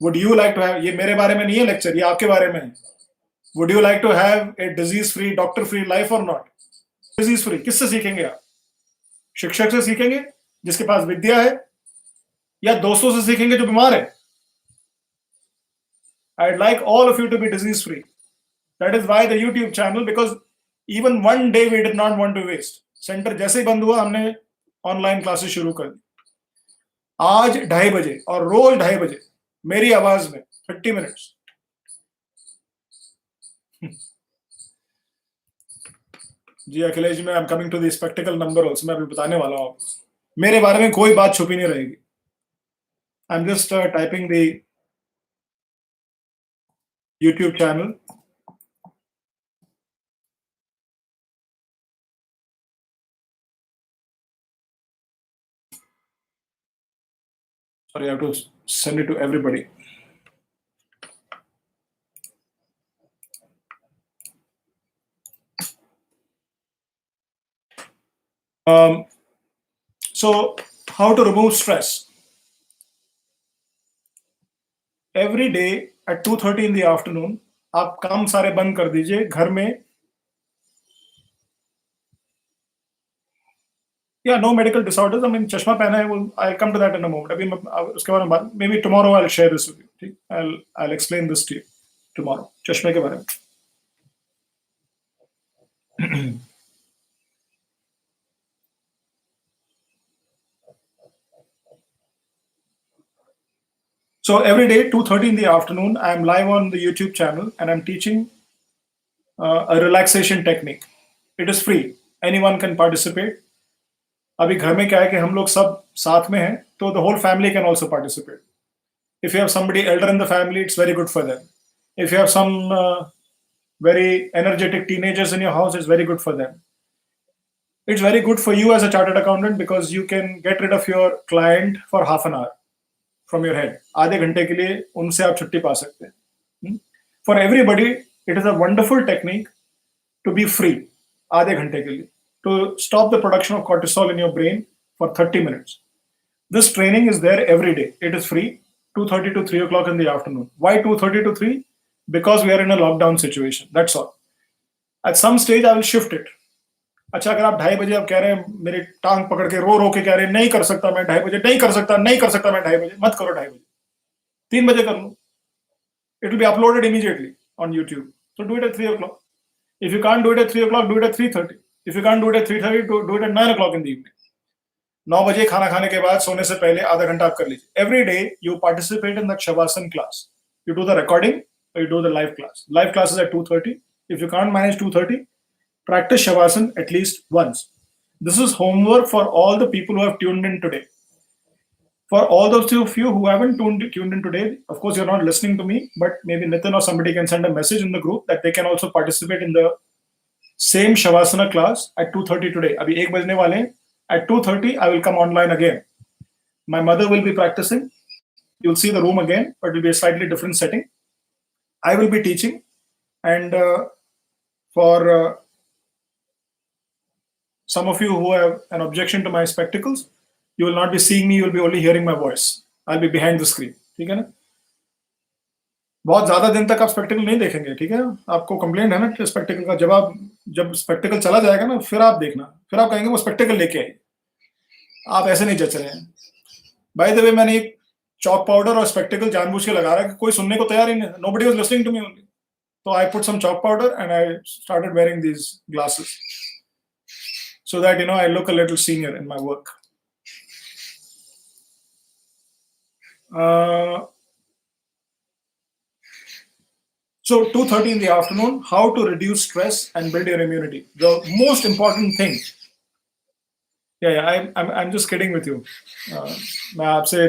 Would you like to have? ये मेरे बारे में नहीं है lecture, ये आपके बारे में है. Would you like to have a disease-free, doctor-free life or not? Disease-free किससे सीखेंगे आप? शिक्षक से सीखेंगे जिसके पास विद्या है, या दोस्तों से सीखेंगे जो बीमार है? I'd like all of you to be disease-free. That is why the YouTube channel, because even one day we did not want to waste. Center जैसे ही बंद हुआ हमने ऑनलाइन क्लासेस शुरू कर दी. आज 2:30 बजे और रोज 2:30 बजे मेरी आवाज में 30 minutes. जी अखिलेश जी, मैं I am coming to the spectacle number also. मैं अभी बताने वाला हूँ आपको. मेरे बारे में कोई बात छुपी नहीं रहेगी. I am just typing the YouTube channel. Sorry, I have to send it to everybody. So how to remove stress? Every day at 2:30 in the afternoon, आप काम सारे बंद कर दीजिए घर में. Yeah, no medical disorders. I mean, चश्मा पहना है, I'll come to that in a moment. अभी उसके बारे में maybe tomorrow I'll share this with you. ठीक? I'll explain this to you tomorrow. चश्मे के बारे में. So every day, 2:30 in the afternoon, I'm live on the YouTube channel and I'm teaching a relaxation technique. It is free. Anyone can participate. अभी घर में क्या है कि हम लोग सब साथ में हैं, तो the whole family can also participate. If you have somebody elder in the family, it's very good for them. If you have some very energetic teenagers in your house, it's very good for them. It's very good for you as a chartered accountant because you can get rid of your client for half an hour from your head. आधे घंटे के लिए उनसे आप छुट्टी पा सकते हैं. For everybody, it is a wonderful technique to be free. आधे घंटे के लिए. To stop the production of cortisol in your brain for 30 minutes. This training is there every day. It is free, 2:30 to 3 o'clock in the afternoon. Why 2:30 to 3? Because we are in a lockdown situation. That's all. At some stage, I will shift it. अच्छा, अगर आप 2:30 बजे आप कह रहे हैं, मेरी टांग पकड़ के रो के कह रहे हैं, नहीं कर सकता मैं 2:30 बजे, नहीं कर सकता मैं 2:30 बजे, मत करो 2:30 बजे, 3 बजे कर लो. It will be uploaded immediately on YouTube. So do it at 3 o'clock. If you can't do it at 3 o'clock, do it at 3:30. If you can't do it at 3:30, do it at 9 o'clock in the evening. 9 बजे खाना खाने के बाद सोने से पहले आधा घंटा आप कर लीजिए. Every day you participate in that Shavasana class. You do the recording or you do the live class. Live class is at 2:30. If you can't manage 2:30, practice Shavasana at least once. This is homework for all the people who have tuned in today. For all those of you who haven't tuned in today, of course you're not listening to me, but maybe Nitin or somebody can send a message in the group that they can also participate in the same Shavasana class at 2:30 today. अभी 1 बजने वाले हैं. At 2:30, I will come online again. My mother will be practicing. You'll see the room again, but it will be a slightly different setting. I will be teaching. And for some of you who have an objection to my spectacles, you will not be seeing me, you will be only hearing my voice. I'll be behind the screen. ठीक है ना? बहुत ज्यादा दिन तक आप spectacled नहीं देखेंगे, ठीक है? आपको कंप्लेंट है ना स्पेक्टिकल का. जब स्पेक्टिकल चला जाएगा ना, फिर आप देखना, फिर आप कहेंगे वो स्पेक्टिकल लेके आइए. आप ऐसे नहीं जच रहे हैं. बाय द वे, मैंने एक चॉक पाउडर और स्पेक्टिकल जानबूझ के लगा रहा है कि कोई सुनने को तैयार ही नहीं. Nobody was listening to me only. So I put some chalk powder and I started wearing these glasses so that I look a little senior in my work. So 2:30 in the afternoon, how to reduce stress and build your immunity. The most important thing. Yeah, I'm just kidding with you. मैं आपसे,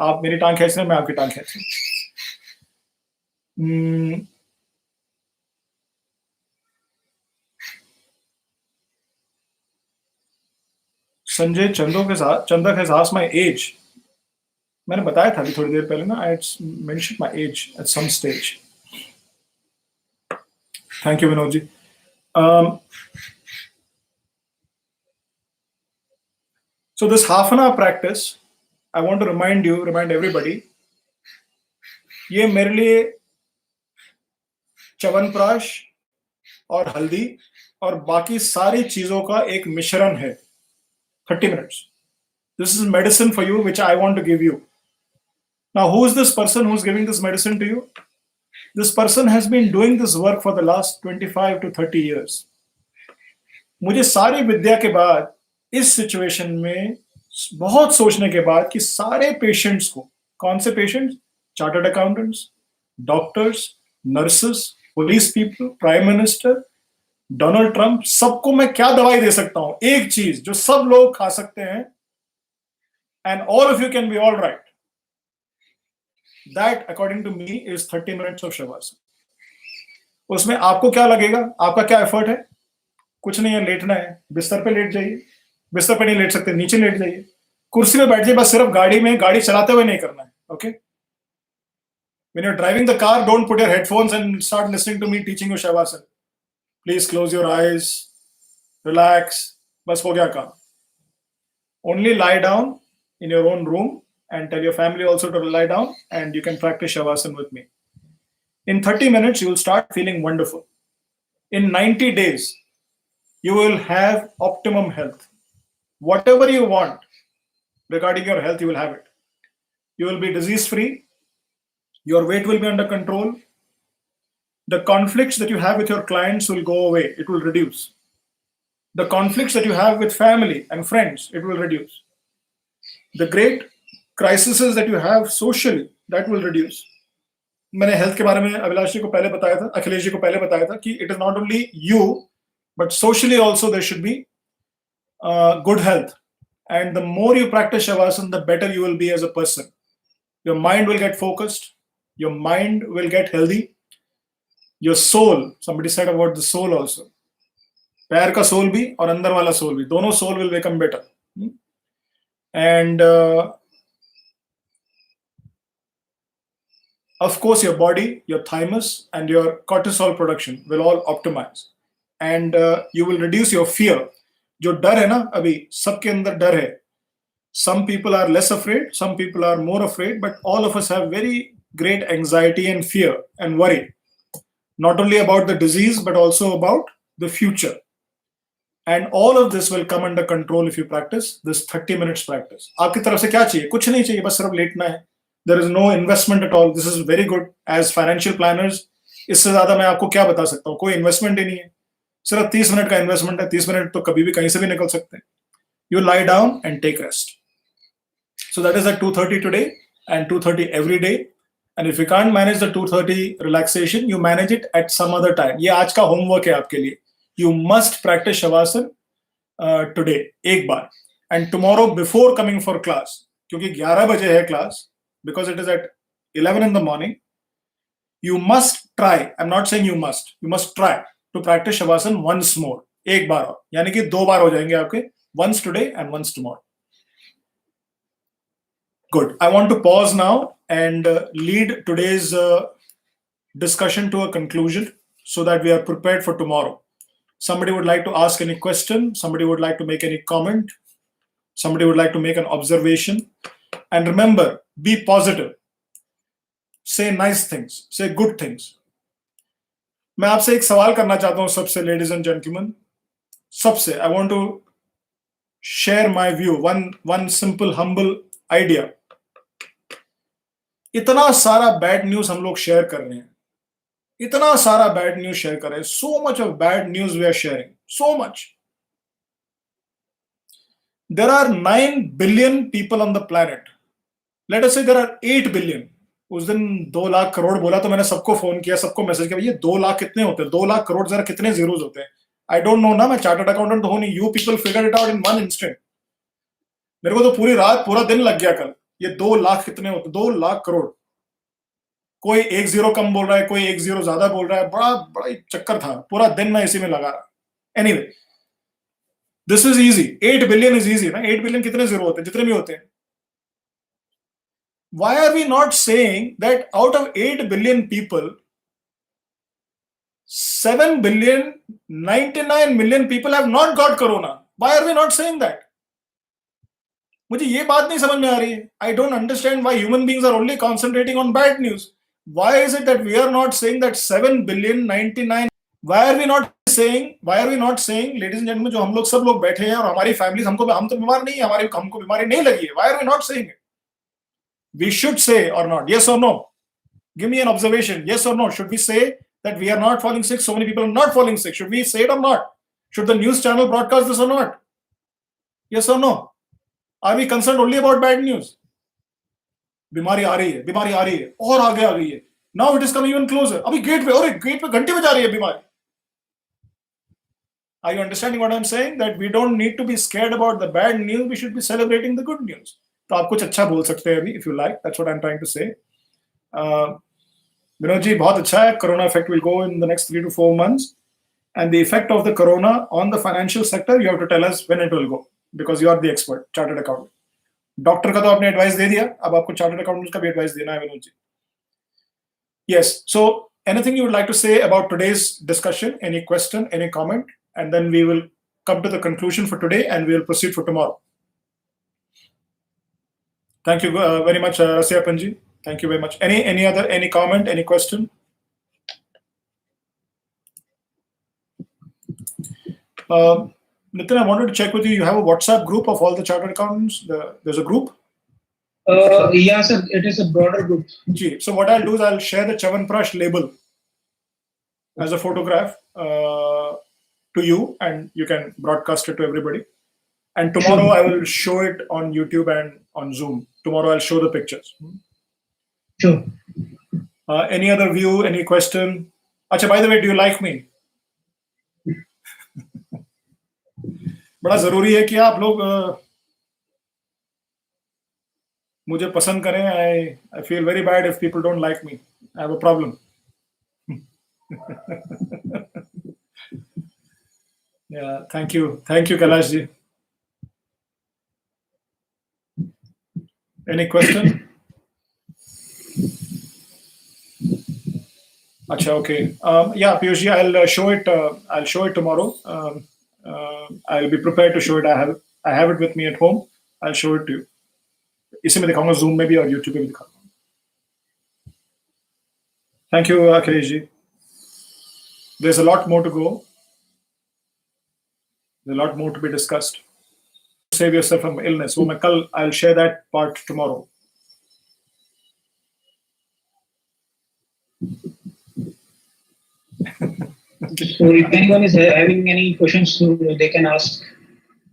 आप मेरी टांग खींच रहे हैं, मैं आपकी टांग खींच रहा हूँ. संजय चंदा के साथ my age. मैंने बताया था अभी थोड़ी देर पहले ना. I mentioned my age at some stage. Thank you, Vinodji. So this half an hour practice, I want to remind everybody, ये मेरे लिए च्यवनप्राश और हल्दी और बाकी सारी चीजों का एक मिश्रण है. 30 minutes. This is medicine for you, which I want to give you. Now, who is this person who's giving this medicine to you? This person has been doing this work for the last 25 to 30 years. मुझे सारी विद्या के बाद इस situation में बहुत सोचने के बाद कि सारे पेशेंट्स को, कौन से patients? Chartered accountants, doctors, nurses, police people, prime minister, Donald Trump, सबको मैं क्या दवाई दे सकता हूं? एक चीज जो सब लोग खा सकते हैं, and all of you can be all right. That, according to me, is 30 minutes of Shavasana. उसमें आपको क्या लगेगा? आपका क्या एफर्ट है? कुछ नहीं है, लेटना है. बिस्तर पे लेट जाइए. बिस्तर पे नहीं लेट सकते, नीचे लेट जाइए. कुर्सी पे बैठ जाइए. बस सिर्फ गाड़ी चलाते हुए नहीं करना है. Okay? When you're driving the car, don't put your headphones and start listening to me teaching you Shavasana. Please close your eyes, relax, बस हो गया काम. Only lie down in your own room and tell your family also to lie down, and you can practice Shavasana with me. In 30 minutes, you will start feeling wonderful. In 90 days, you will have optimum health. Whatever you want regarding your health, you will have it. You will be disease free. Your weight will be under control. The conflicts that you have with your clients will go away. It will reduce. The conflicts that you have with family and friends, it will reduce. The great crises that you have socially, that will reduce. मैंने health के बारे में अभिलाष जी को पहले बताया था, अखिलेश जी को पहले बताया था कि it is not only you but socially also there should be good health. And the more you practice Shavasana, the better you will be as a person. Your mind will get focused. Your mind will get healthy. Your soul, somebody said about the soul also. पैर का soul भी और अंदर वाला soul भी, दोनों soul will become better. And of course, your body, your thymus, and your cortisol production will all optimize. And you will reduce your fear. जो डर है ना, अभी सबके अंदर डर है. Some people are less afraid, some people are more afraid, but all of us have very great anxiety and fear and worry. Not only about the disease, but also about the future. And all of this will come under control if you practice this 30 minutes practice. आपकी तरफ से क्या चाहिए? कुछ नहीं चाहिए, बस सिर्फ लेटना है. There is no investment at all. This is very good. As financial planners, इससे ज़्यादा मैं आपको क्या बता सकता हूँ? कोई investment ही नहीं है. सिर्फ 30 मिनट का इन्वेस्टमेंट है. 30 मिनट तो कभी भी कहीं से भी निकल सकते हैं. You lie down and take rest. So that is at 2:30 today and 2:30 every day. And if you can't manage the 2:30 relaxation, you manage it at some other time. ये आज का होमवर्क है आपके लिए. You must practice Shavasana today, एक बार. And tomorrow before coming for class, क्योंकि 11 बजे है class, because it is at 11 in the morning, you must try. I'm not saying you must try to practice Shavasana once more. एक बार और, यानी कि 2 बार हो जाएंगे आपके, once today and once tomorrow. Good. I want to pause now and lead today's discussion to a conclusion so that we are prepared for tomorrow. Somebody would like to ask any question, somebody would like to make any comment, somebody would like to make an observation. And remember, be positive. Say nice things, say good things. मैं आपसे एक सवाल करना चाहता हूं सबसे, ladies and gentlemen, सबसे. I want to share my view, one simple humble idea. इतना सारा बैड न्यूज हम लोग शेयर कर रहे हैं, इतना सारा बैड न्यूज शेयर कर रहे हैं. So much of bad news we are sharing, so much. There are 9 billion people on the planet. Let us say there are 8 billion. उस दिन 2 लाख करोड़ बोला तो मैंने सबको फोन किया, सबको मैसेज किया, ये 2 लाख कितने होते हैं? 2 लाख करोड़ जरा कितने जीरोस होते हैं? आई डोंट नो ना, मैं चार्टर्ड अकाउंटेंट तो हूं नहीं. You people figure it out in one instant. मेरे को तो पूरी रात पूरा दिन लग गया कल. ये 2 लाख कितने होते? 2 लाख करोड़. कोई 1 जीरो कम बोल रहा है, कोई 1 जीरो ज्यादा बोल रहा है. बड़ा चक्कर था, पूरा दिन मैं इसी में लगा रहा. Anyway, this is easy. 8 billion is easy ना. 8 बिलियन कितने जीरो होते हैं? जितने भी होते हैं. Why are we not saying that out of 8 billion people, 7 billion, 99 million people have not got corona? Why are we not saying that? मुझे ये बात नहीं समझ में आ रही है. I don't understand why human beings are only concentrating on bad news. Why is it that we are not saying that 7 billion, 99? Why are we not saying, ladies and gentlemen, जो हम लोग सब लोग बैठे हैं और हमारी फैमिलीज, हम तो बीमार नहीं है, हमको बीमारी नहीं लगी है. Why are we not saying it? We should say or not. Yes or no? Give me an observation. Yes or no? Should we say that we are not falling sick? So many people are not falling sick. Should we say it or not? Should the news channel broadcast this or not? Yes or no? Are we concerned only about bad news? बीमारी आ रही है और आगे आ गई है. Now it is coming even closer. अभी gate पे घंटे बजा रही है बीमारी. Are you understanding what I'm saying? That we don't need to be scared about the bad news. We should be celebrating the good news. तो आप कुछ अच्छा बोल सकते हैं अभी, if you like. That's what I'm trying to say. Vinod ji, बहुत अच्छा है. Corona effect will go in the next 3 to 4 months, and the effect of the corona on the financial sector, you have to tell us when it will go, because you are the expert, chartered accountant. Doctor का तो आपने advice दे दिया, अब आपको chartered accountant का भी advice देना है Vinod ji. Yes. So anything you would like to say about today's discussion? Any question, any comment? And then we will come to the conclusion for today, and we'll proceed for tomorrow. Thank you very much, Rasyapanji. Thank you very much. Any comment, any question? Nitin, I wanted to check with you. You have a WhatsApp group of all the chartered accountants. There's a group. Yeah, sir. It is a broader group. Gee. So what I'll do is I'll share the Chavanprash label as a photograph to you, and you can broadcast it to everybody. And tomorrow I will show it on YouTube and on Zoom. Tomorrow I'll show the pictures. Sure. Any other view? Any question? Acha, by the way, do you like me? बड़ा जरूरी है कि आप लोग मुझे पसंद करें. I feel very bad if people don't like me. I have a problem. Yeah, thank you, Kailash ji. Any question? Acha, okay. Yeah, Piyush ji, I'll show it. I'll show it tomorrow. I'll be prepared to show it. I have it with me at home. I'll show it to you. इसी में दिखाऊंगा, Zoom में भी और YouTube पे भी दिखाऊंगा. Thank you, Akhilesh ji. There's a lot more to go. There's a lot more to be discussed. Save yourself from illness. I'll share that part tomorrow. So if anyone is having any questions, they can ask.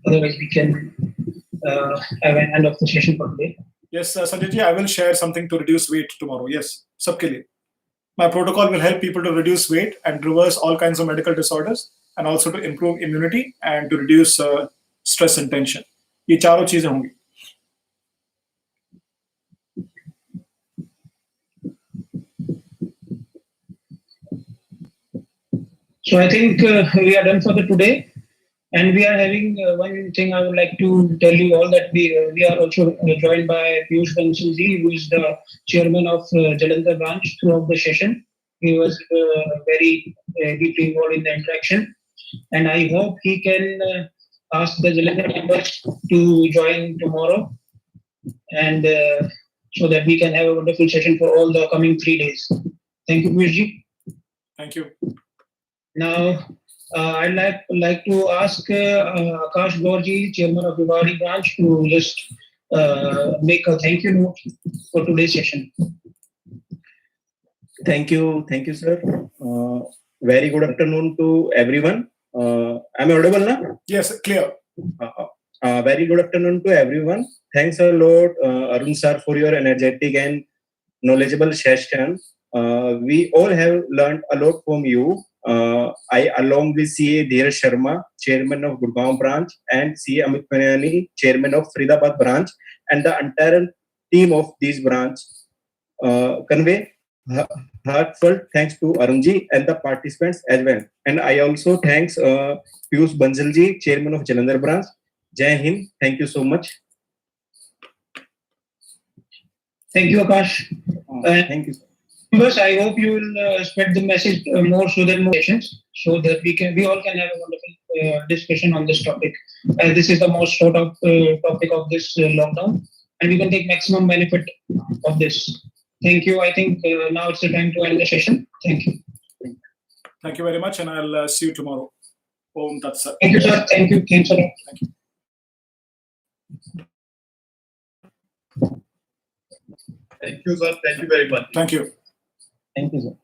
Otherwise, we can have an end of the session for today. Yes, Sanjay ji, I will share something to reduce weight tomorrow. Yes, sabke liye. My protocol will help people to reduce weight and reverse all kinds of medical disorders, and also to improve immunity and to reduce stress and tension. ये चारों चीजें होंगी. So I think we are done for the today, and we are having one thing I would like to tell you all, that we are also joined by Piyush Bansal ji, who is the chairman of Jalandhar branch throughout the session. He was very deeply involved in the interaction, and I hope he can ask the Jalandhar members to join tomorrow, and so that we can have a wonderful session for all the coming 3 days. Thank you, Piyush ji. Thank you. Now, I'd like to ask Akash Gaurji, chairman of Bhagavad branch, to just make a thank you note for today's session. Thank you, sir. Very good afternoon to everyone. Am I audible now? Yes, clear. Very good afternoon to everyone. Thanks a lot, Arun sir, for your energetic and knowledgeable session. We all have learned a lot from you. I, along with CA Dheeraj Sharma, chairman of Gurgaon branch, and CA Amit Manani, chairman of Faridabad branch, and the entire team of this branch, convey heartfelt thanks to Arunji and the participants as well. And I also thanks Piyush Bansal ji, chairman of Jalandhar branch. Jai Hind. Thank you so much. Thank you, Akash. Thank you, sir. Members, I hope you will spread the message more so that we all can have a wonderful discussion on this topic. This is the most sort of topic of this lockdown, and we can take maximum benefit of this. Thank you. I think now it's the time to end the session. Thank you. Thank you very much, and I'll see you tomorrow. Om Tat Sat. Thank you, sir. Thank you. Thanks a lot. Thank you. Thank you, sir. Thank you very much. Thank you. Thank you, sir.